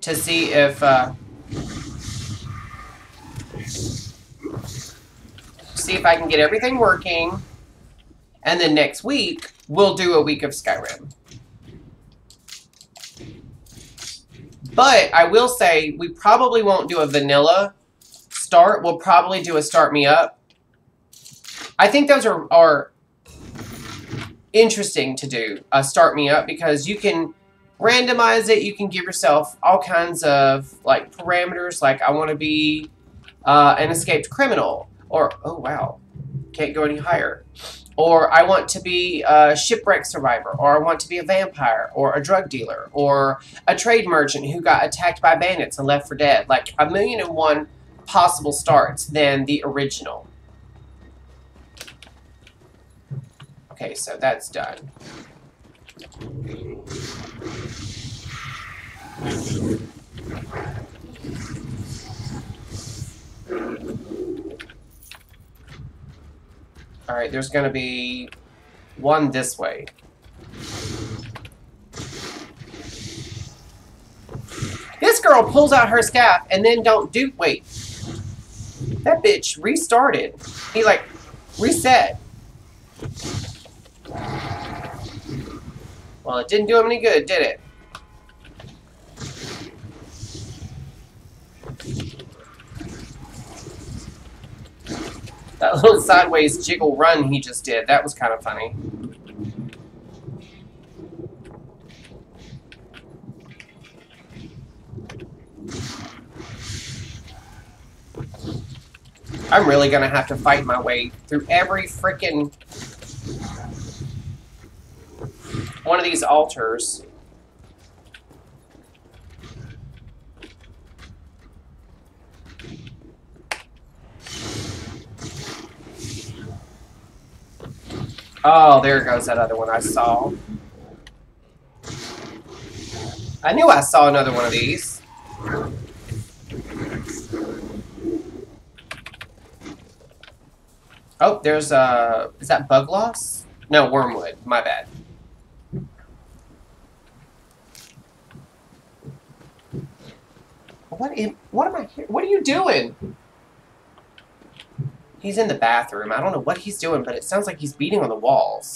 to see if I can get everything working. And then next week, we'll do a week of Skyrim. But I will say, we probably won't do a vanilla start. We'll probably do a start me up. I think those are interesting to do, a start me up, because you can randomize it. You can give yourself all kinds of like parameters, like I want to be an escaped criminal, or, oh wow, can't go any higher. Or I want to be a shipwreck survivor, or I want to be a vampire, or a drug dealer, or a trade merchant who got attacked by bandits and left for dead. Like 1,000,001 possible starts than the original. Okay, so that's done. Alright, there's going to be one this way. This girl pulls out her staff and then don't do... Wait. That bitch restarted. He, like, reset. Well, it didn't do him any good, did it? That little sideways jiggle run he just did, that was kind of funny. I'm really gonna have to fight my way through every frickin' one of these altars. Oh, there goes that other one I saw. I knew I saw another one of these. Oh, there's is that bug loss? No, wormwood. My bad. What am I here? What are you doing? He's in the bathroom. I don't know what he's doing, but it sounds like he's beating on the walls.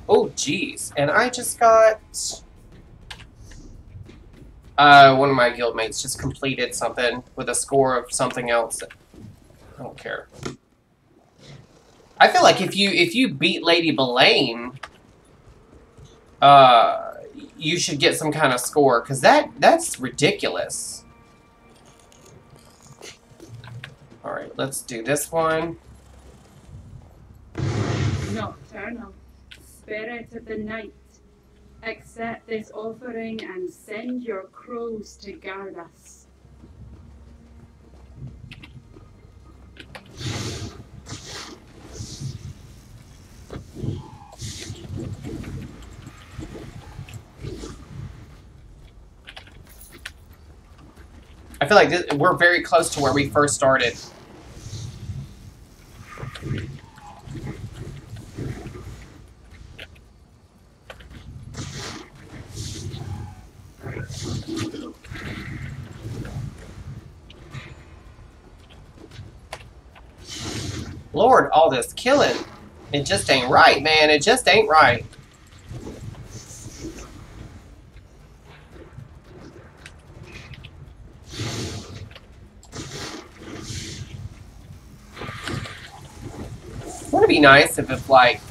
Oh, geez. And I just got... one of my guildmates just completed something with a score of something else. I don't care. I feel like if you beat Lady Belaine, you should get some kind of score, because that's ridiculous. Alright, let's do this one. Nocturnal, spirit of the night, accept this offering and send your crows to guard us. I feel like we're very close to where we first started. Lord, all this killing. It just ain't right, man. It just ain't right. Wouldn't it be nice if like,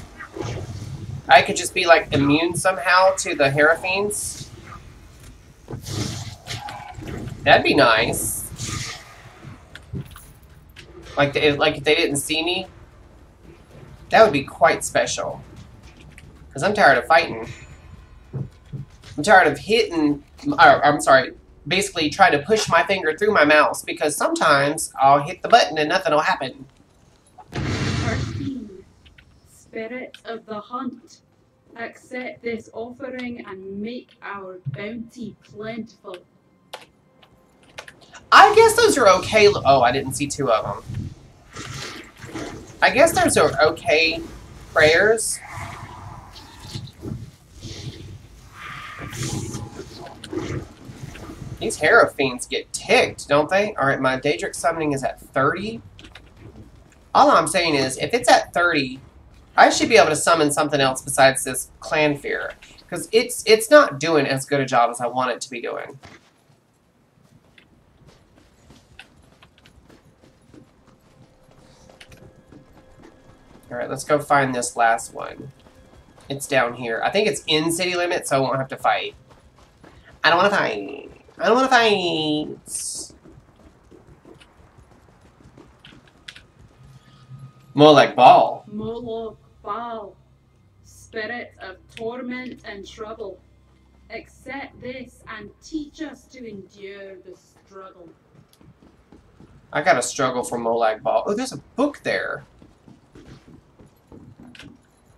I could just be, like, immune somehow to the Heraphines? That'd be nice. Like if they didn't see me, that would be quite special. Because I'm tired of fighting. I'm tired of hitting, I'm sorry, basically trying to push my finger through my mouse, because sometimes I'll hit the button and nothing will happen. 13. Spirit of the hunt, accept this offering and make our bounty plentiful. I guess those are okay. Oh, I didn't see two of them. I guess those are okay prayers. These Heraphines get ticked, don't they? Alright, my Daedric summoning is at 30. All I'm saying is, if it's at 30, I should be able to summon something else besides this Clan Fear. Because it's not doing as good a job as I want it to be doing. Alright, let's go find this last one. It's down here. I think it's in city limits, so I won't have to fight. I don't want to fight. I don't want to fight. More like ball. Moloch Baal, spirit of torment and trouble, accept this and teach us to endure the struggle. I got a struggle for Molag Ball. Oh, there's a book there.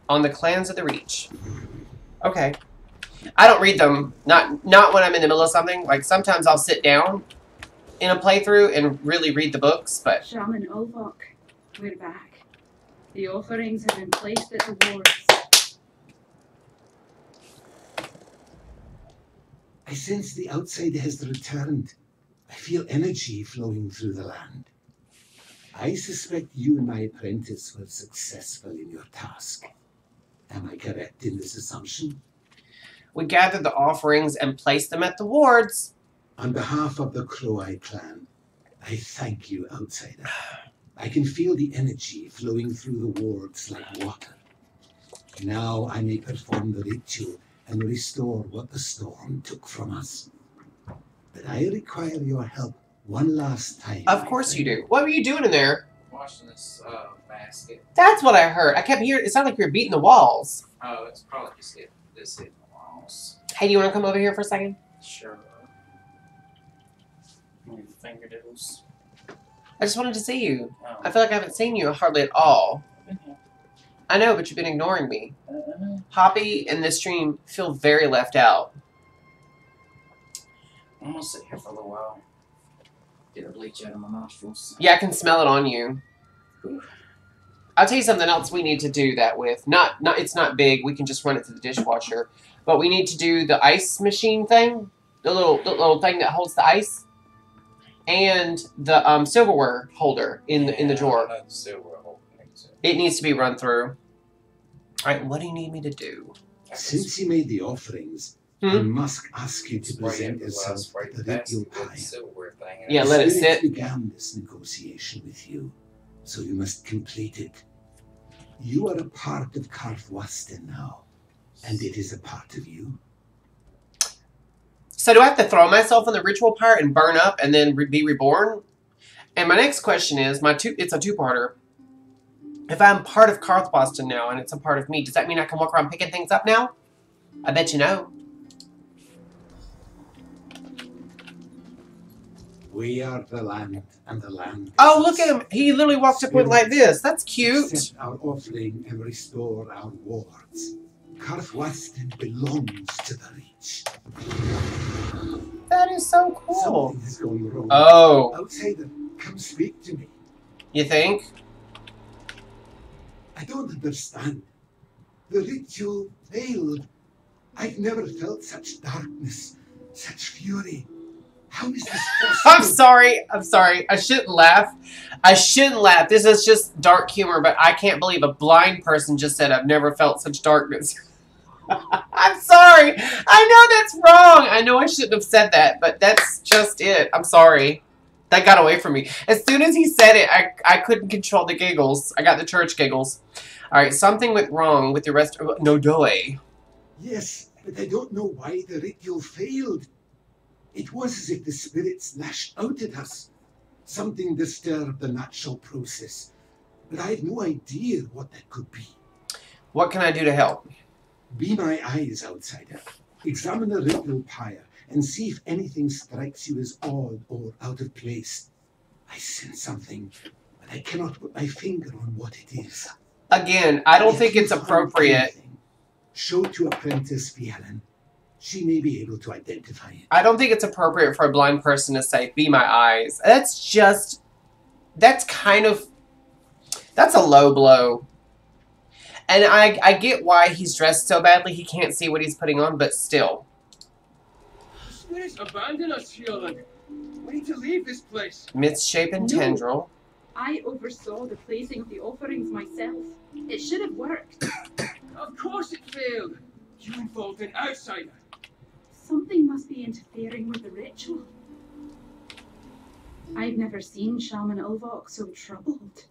On the Clans of the Reach. Okay. I don't read them. Not when I'm in the middle of something. Like, sometimes I'll sit down in a playthrough and really read the books, but... Shaman Ulvok, we're back. The offerings have been placed at the wards. I sense the outside has returned. I feel energy flowing through the land. I suspect you and my apprentice were successful in your task. Am I correct in this assumption? We gathered the offerings and placed them at the wards. On behalf of the Crow-Eye clan, I thank you, outsider. I can feel the energy flowing through the wards like water. Now I may perform the ritual and restore what the storm took from us. But I require your help one last time. Of course you do. What were you doing in there? Washing this basket. That's what I heard. I kept hearing, it sounded like you were beating the walls. Oh, it's probably just this hitting the walls. Hey, do you want to come over here for a second? Sure. Move the fingertips. I just wanted to see you. Oh. I feel like I haven't seen you hardly at all. Yeah. I know, but you've been ignoring me. Hoppy and this stream feel very left out. I'm gonna sit here for a little while. Get a bleach out of my nostrils. Yeah, I can smell it on you. I'll tell you something else we need to do that with. It's not big. We can just run it to the dishwasher. But we need to do the ice machine thing. The little thing that holds the ice. And the silverware holder in the drawer. Silverware holder. It needs to be run through. Alright, what do you need me to do? Since you made the offerings, I must ask you to present yourself at the ritual pyre. Yeah, let it sit. Began this negotiation with you, so you must complete it. You are a part of Karthwasten now, and it is a part of you. So do I have to throw myself in the ritual pyre and burn up and then be reborn? And my next question is, it's a two-parter. If I'm part of Karthwasten now and it's a part of me, does that mean I can walk around picking things up now? I bet you know. We are the land, and the land. Oh, look at him. He literally walked up with like this. That's cute. Accept our offering and restore our wards. Karthwasten belongs to the Reach. That is so cool. Something has gone wrong. Oh. Outsider, come speak to me. You think? I don't understand. The ritual failed. I've never felt such darkness, such fury. How is this possible? I'm sorry. I shouldn't laugh. This is just dark humor, but I can't believe a blind person just said, I've never felt such darkness. I'm sorry. I know that's wrong. I know I shouldn't have said that, but that's just it. I'm sorry. That got away from me. As soon as he said it, I couldn't control the giggles. I got the church giggles. All right, something went wrong with the rest of Nodoe. Yes, but I don't know why the ritual failed. It was as if the spirits lashed out at us. Something disturbed the natural process. But I have no idea what that could be. What can I do to help? Be my eyes, outsider. Examine the ritual pyre and see if anything strikes you as odd or out of place. I sense something, but I cannot put my finger on what it is. Again, I don't think it's appropriate. Show to Apprentice Fialan. She may be able to identify it. I don't think it's appropriate for a blind person to say, be my eyes. That's a low blow. And I get why he's dressed so badly he can't see what he's putting on, but still. Spirits abandon us, Fialan. We need to leave this place. Misshapen tendril. I oversaw the placing of the offerings myself. It should have worked. Of course it failed. You involved an outsider. Something must be interfering with the ritual. I've never seen Shaman Ulvok so troubled.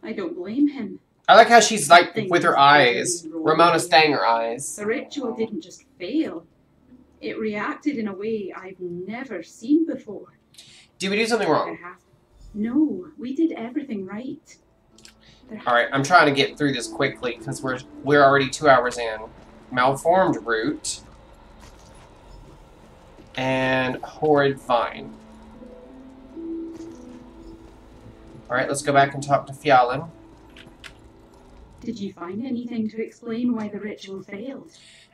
I don't blame him. I like how she's like with her eyes. Ramona Stanger eyes. The ritual didn't just fail. It reacted in a way I've never seen before. Did we do something wrong? No, we did everything right. Alright, I'm trying to get through this quickly because we're already 2 hours in. Malformed root. And horrid vine. Alright, let's go back and talk to Fialan. Did you find anything to explain why the ritual failed?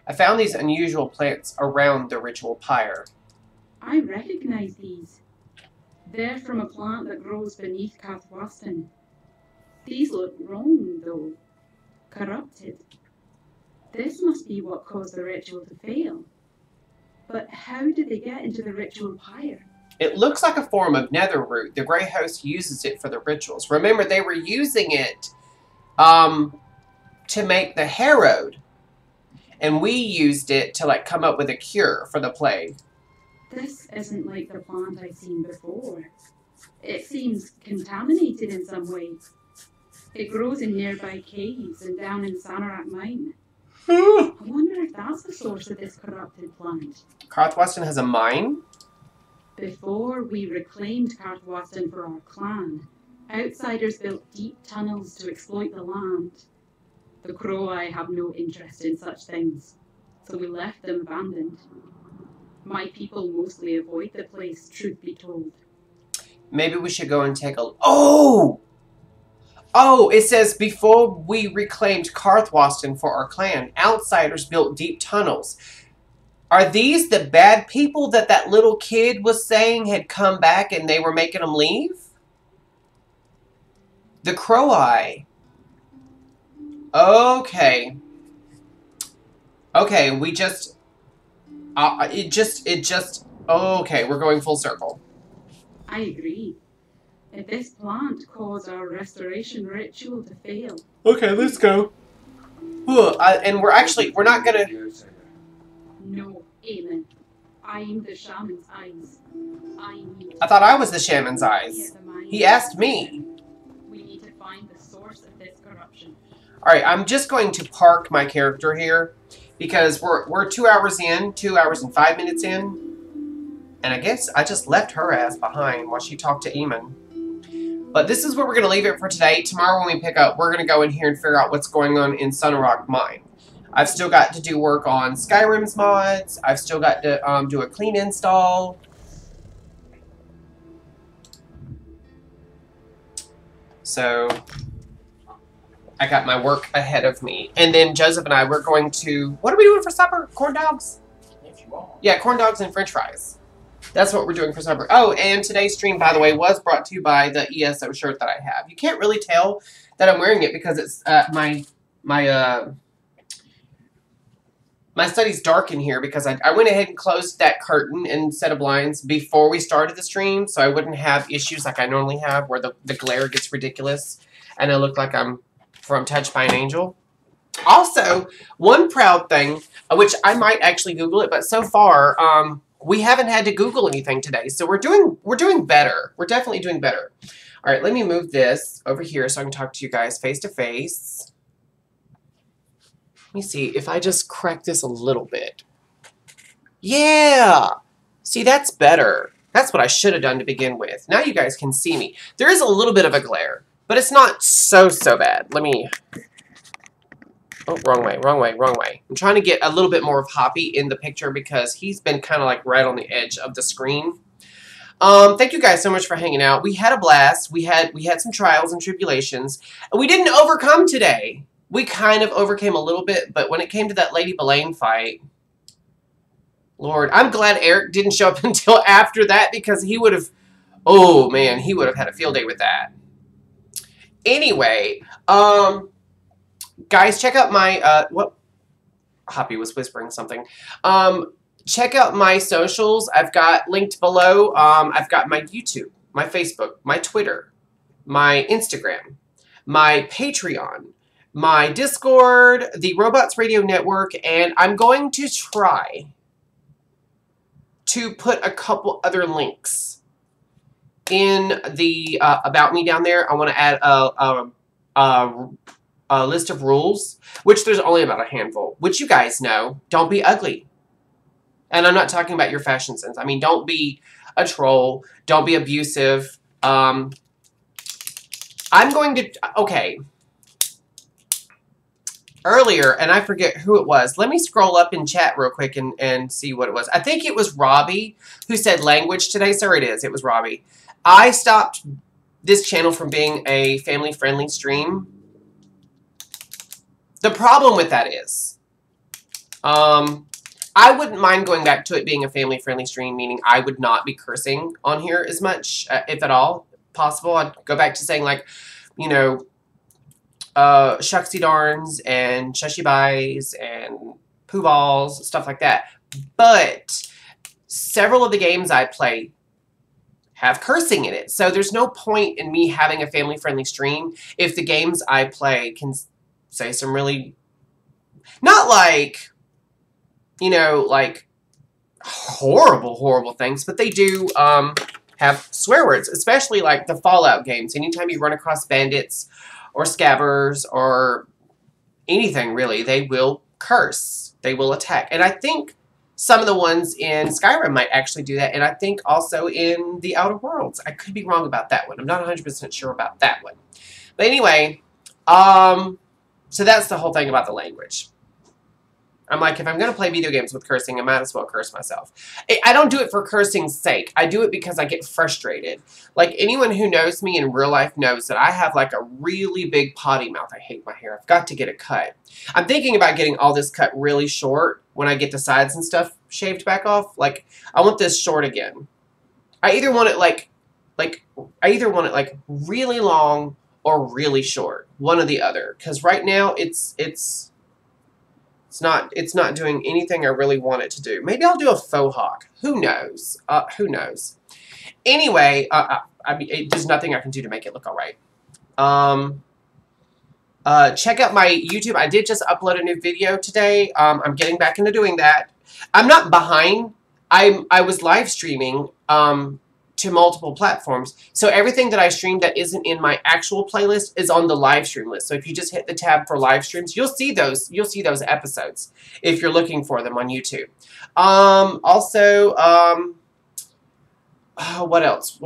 I found these unusual plants around the ritual pyre. I recognize these. They're from a plant that grows beneath Karthwasten. These look wrong, though. Corrupted. This must be what caused the ritual to fail. But how did they get into the ritual pyre? It looks like a form of nether root. The Grey Host uses it for the rituals. Remember, they were using it to make the Harrowed. And we used it to like come up with a cure for the plague. This isn't like the plant I've seen before. It seems contaminated in some way. It grows in nearby caves and down in Sanarak Mine. I wonder if that's the source of this corrupted plant. Karthwasten has a mine? Before we reclaimed Karthwasten for our clan, outsiders built deep tunnels to exploit the land. The Crow-Eye have no interest in such things, so we left them abandoned. My people mostly avoid the place, truth be told. Maybe we should go and take a... Oh! Oh, it says, before we reclaimed Karthwasten for our clan, outsiders built deep tunnels. Are these the bad people that little kid was saying had come back and they were making them leave? The Crow-Eye. Okay. Okay, we just... Okay, we're going full circle. I agree. If this plant caused our restoration ritual to fail... Okay, let's go. And we're not gonna... No, Aemon. I'm the shaman's eyes. I thought I was the shaman's eyes. He asked me. We need to find the source of this corruption. Alright, I'm just going to park my character here because we're 2 hours in, 2 hours and 5 minutes in. And I guess I just left her ass behind while she talked to Eamon. But this is where we're going to leave it for today. Tomorrow when we pick up, we're going to go in here and figure out what's going on in Sunrock Mine. I've still got to do work on Skyrim's mods. I've still got to do a clean install. So I got my work ahead of me. And then Joseph and I, we're going to... What are we doing for supper? Corn dogs? If you want. Yeah, corn dogs and french fries. That's what we're doing for supper. Oh, and today's stream, by the way, was brought to you by the ESO shirt that I have. You can't really tell that I'm wearing it because it's my study's dark in here because I went ahead and closed that curtain and set of blinds before we started the stream so I wouldn't have issues like I normally have where the glare gets ridiculous and I look like I'm from Touched by an Angel. Also, one proud thing, which I might actually Google it, but so far, we haven't had to Google anything today, so we're doing better. We're definitely doing better. All right, let me move this over here so I can talk to you guys face to face. Let me see if I just crack this a little bit. Yeah! See, that's better. That's what I should have done to begin with. Now you guys can see me. There is a little bit of a glare, but it's not so bad. Let me... Oh, wrong way, wrong way, wrong way. I'm trying to get a little bit more of Hoppy in the picture because he's been kind of like right on the edge of the screen. Thank you guys so much for hanging out. We had a blast. We had some trials and tribulations. And we didn't overcome today. We kind of overcame a little bit, but when it came to that Lady Belaine fight, Lord, I'm glad Eric didn't show up until after that because he would have, oh man, he would have had a field day with that. Anyway, guys, check out my, what? Hoppy was whispering something. Check out my socials. I've got linked below. I've got my YouTube, my Facebook, my Twitter, my Instagram, my Patreon, my Discord, the Robots Radio Network, and I'm going to try to put a couple other links in the About Me down there. I want to add a list of rules, which there's only about a handful, which you guys know. Don't be ugly. And I'm not talking about your fashion sense. I mean, don't be a troll. Don't be abusive. I'm going to... Okay. Earlier, and I forget who it was. Let me scroll up in chat real quick and see what it was. I think it was Robbie who said language today. Sorry, it is. It was Robbie. I stopped this channel from being a family-friendly stream. The problem with that is, I wouldn't mind going back to it being a family-friendly stream, meaning I would not be cursing on here as much, if at all possible. I'd go back to saying, like, you know, shucksy darns and shushy buys and poo balls, stuff like that. But several of the games I play have cursing in it. So there's no point in me having a family-friendly stream if the games I play can say some really, not like, you know, like horrible things, but they do have swear words, especially like the Fallout games. Anytime you run across bandits or scabbers or anything really, they will curse. They will attack. And I think some of the ones in Skyrim might actually do that, and I think also in the Outer Worlds. I could be wrong about that one. I'm not 100% sure about that one. But anyway, so that's the whole thing about the language. I'm like, if I'm going to play video games with cursing, I might as well curse myself. I don't do it for cursing's sake. I do it because I get frustrated. Like, anyone who knows me in real life knows that I have, like, a really big potty mouth. I hate my hair. I've got to get it cut. I'm thinking about getting all this cut really short when I get the sides and stuff shaved back off. Like, I want this short again. I either want it, like really long or really short. One or the other. Because right now, it's not doing anything I really want it to do. Maybe I'll do a faux hawk. Who knows? Who knows? Anyway, I mean, there's nothing I can do to make it look all right. Check out my YouTube. I did just upload a new video today. I'm getting back into doing that. I'm not behind. I was live streaming to multiple platforms. So everything that I streamed that isn't in my actual playlist is on the live stream list. So if you just hit the tab for live streams, you'll see those. You'll see those episodes if you're looking for them on YouTube. Also, what else?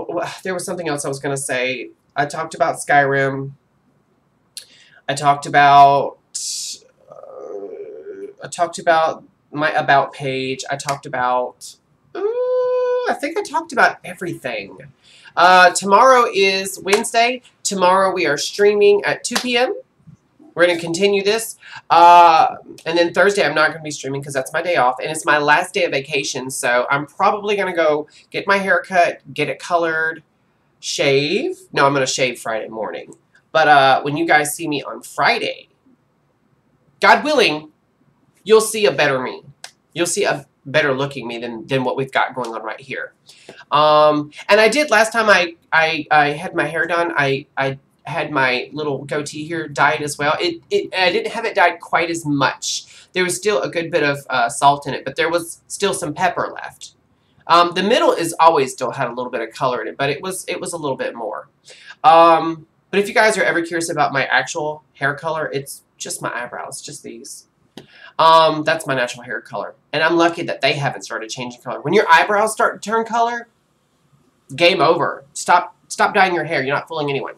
There was something else I was going to say. I talked about Skyrim. I talked about my About page. I talked about, I think I talked about everything. Tomorrow is Wednesday. Tomorrow we are streaming at 2 p.m. We're going to continue this. And then Thursday I'm not going to be streaming because that's my day off. And it's my last day of vacation. So I'm probably going to go get my hair cut, get it colored, shave. No, I'm going to shave Friday morning. But when you guys see me on Friday, God willing, you'll see a better me. You'll see a better looking me than what we've got going on right here. And I did last time I had my hair done. I had my little goatee here dyed as well. I didn't have it dyed quite as much. There was still a good bit of salt in it, but there was still some pepper left. The middle is always still had a little bit of color in it, but it was a little bit more. But if you guys are ever curious about my actual hair color, it's just my eyebrows, just these. That's my natural hair color. And I'm lucky that they haven't started changing color. When your eyebrows start to turn color, game over. Stop dyeing your hair. You're not fooling anyone.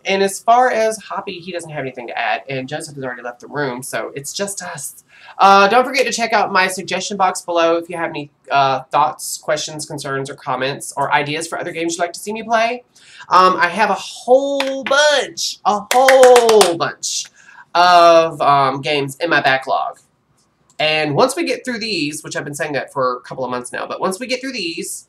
And as far as Hoppy, he doesn't have anything to add. And Joseph has already left the room, so it's just us. Don't forget to check out my suggestion box below if you have any thoughts, questions, concerns, or comments, or ideas for other games you'd like to see me play. I have a whole bunch of games in my backlog. And once we get through these, which I've been saying that for a couple of months now, but once we get through these,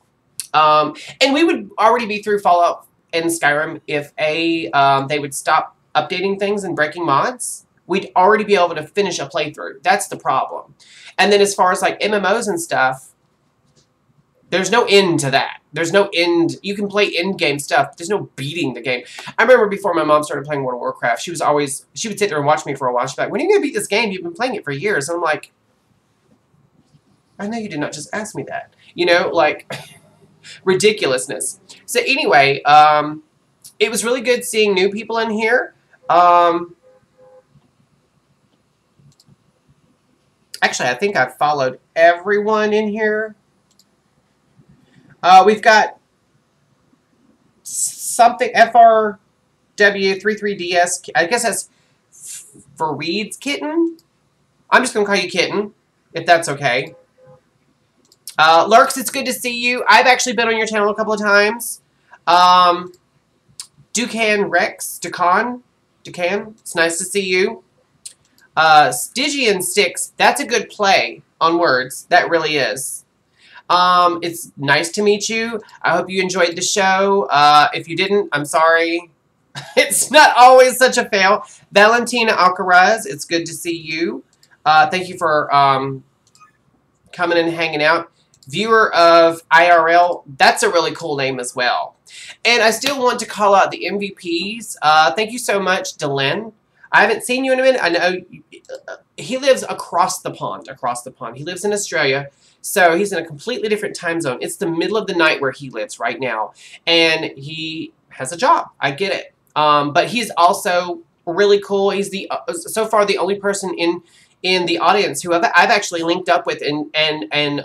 and we would already be through Fallout and Skyrim if they would stop updating things and breaking mods. We'd already be able to finish a playthrough. That's the problem. And then as far as like MMOs and stuff, there's no end to that. There's no end. You can play end-game stuff. There's no beating the game. I remember before my mom started playing World of Warcraft, she would sit there and watch me for a while. She'd be like, when are you going to beat this game? You've been playing it for years. And I'm like, I know you did not just ask me that. You know, like, ridiculousness. So anyway, it was really good seeing new people in here. Actually, I think I've followed everyone in here. We've got something, FRW33DS. I guess that's Fareed's Kitten. I'm just going to call you Kitten, if that's okay. Lurks, it's good to see you. I've actually been on your channel a couple of times. Ducan, it's nice to see you. Stygian Sticks, that's a good play on words. That really is. It's nice to meet you. I hope you enjoyed the show. If you didn't, I'm sorry. It's not always such a fail. Valentina Alcaraz, it's good to see you. Thank you for coming and hanging out. Viewer of IRL, that's a really cool name as well. And I still want to call out the MVPs. Thank you so much, Delenn. I haven't seen you in a minute. I know he lives across the pond. He lives in Australia, so he's in a completely different time zone. It's the middle of the night where he lives right now, and he has a job. I get it. But he's also really cool. He's so far the only person in the audience who I've actually linked up with and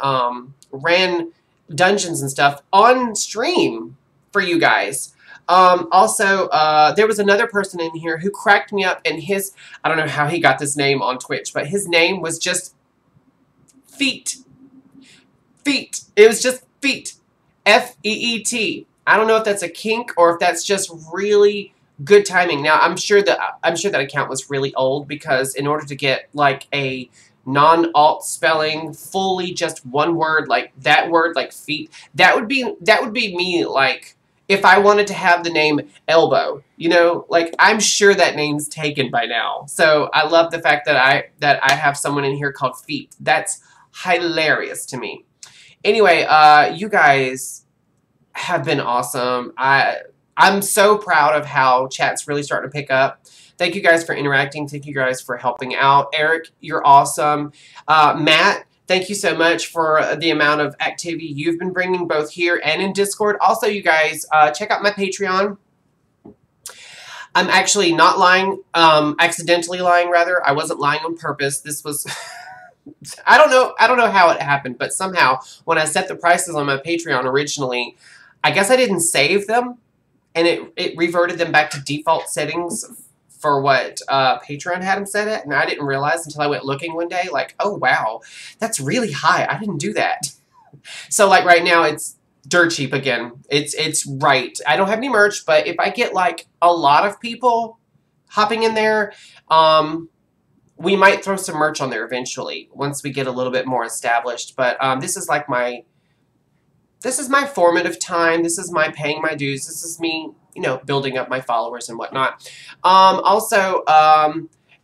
ran dungeons and stuff on stream for you guys. Also, there was another person in here who cracked me up, and I don't know how he got this name on Twitch, but his name was just Feet. Feet. It was just Feet. F-E-E-T. I don't know if that's a kink or if that's just really good timing. Now, I'm sure that account was really old, because in order to get like a non-alt spelling, fully just one word, like that word, like feet, that would be me, like if I wanted to have the name Elbow, you know, like I'm sure that name's taken by now. So I love the fact that I have someone in here called Feet. That's hilarious to me. Anyway, you guys have been awesome. I'm so proud of how chat's really starting to pick up. Thank you guys for interacting. Thank you guys for helping out. Eric, you're awesome. Matt, thank you so much for the amount of activity you've been bringing both here and in Discord. Also, you guys, check out my Patreon. I'm actually not lying, accidentally lying rather. I wasn't lying on purpose. This was, I don't know how it happened, but somehow when I set the prices on my Patreon originally, I guess I didn't save them and it reverted them back to default settings for what Patreon had them set at, and I didn't realize until I went looking one day, like, oh wow, that's really high. I didn't do that. So like right now it's dirt cheap again. It's right. I don't have any merch, but if I get like a lot of people hopping in there, we might throw some merch on there eventually once we get a little bit more established. But this is like this is my formative time. This is my paying my dues. This is me, you know, building up my followers and whatnot. Also,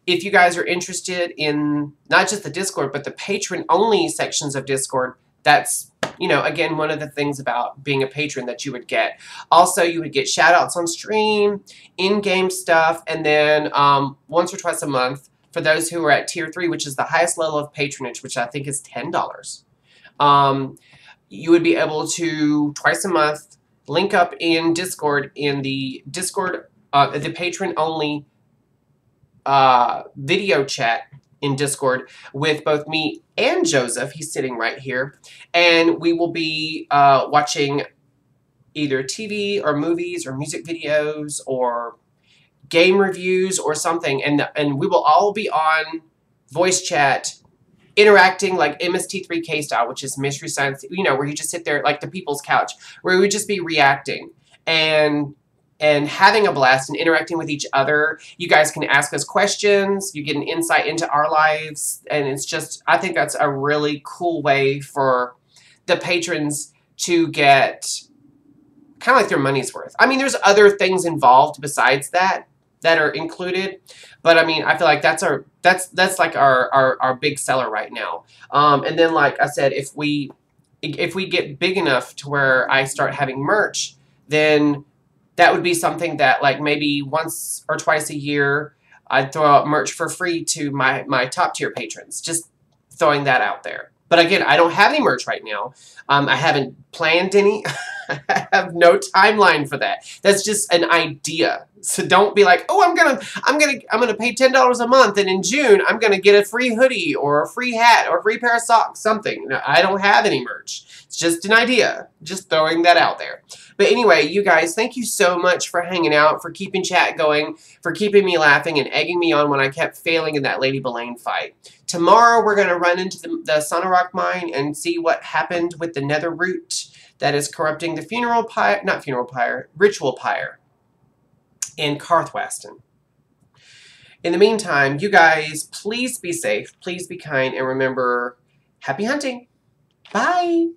if you guys are interested in not just the Discord, but the patron-only sections of Discord, that's, you know, again, one of the things about being a patron that you would get. Also, you would get shout-outs on stream, in-game stuff, and then once or twice a month, for those who are at Tier 3, which is the highest level of patronage, which I think is $10, you would be able to, twice a month, link up in Discord, the patron-only video chat in Discord with both me and Joseph. He's sitting right here. And we will be watching either TV or movies or music videos or game reviews or something. And we will all be on voice chat interacting like MST3K style, which is Mystery Science, you know, where you just sit there like the people's couch, where we would just be reacting and having a blast and interacting with each other. You guys can ask us questions. You get an insight into our lives. And it's just, I think that's a really cool way for the patrons to get kind of like their money's worth. I mean, there's other things involved besides that are included. But I mean, I feel like that's like our big seller right now. And then, like I said, if we get big enough to where I start having merch, then that would be something that like maybe once or twice a year I'd throw out merch for free to my top tier patrons. Just throwing that out there. But again, I don't have any merch right now. I haven't planned any. I have no timeline for that. That's just an idea. So don't be like, oh, I'm gonna pay $10 a month, and in June I'm gonna get a free hoodie or a free hat or a free pair of socks, something. No, I don't have any merch. It's just an idea. Just throwing that out there. But anyway, you guys, thank you so much for hanging out, for keeping chat going, for keeping me laughing and egging me on when I kept failing in that Lady Belaine fight. Tomorrow we're gonna run into the Sonorok mine and see what happened with the nether root that is corrupting the ritual pyre in Karthwaston. In the meantime, you guys, please be safe, please be kind, and remember, happy hunting. Bye!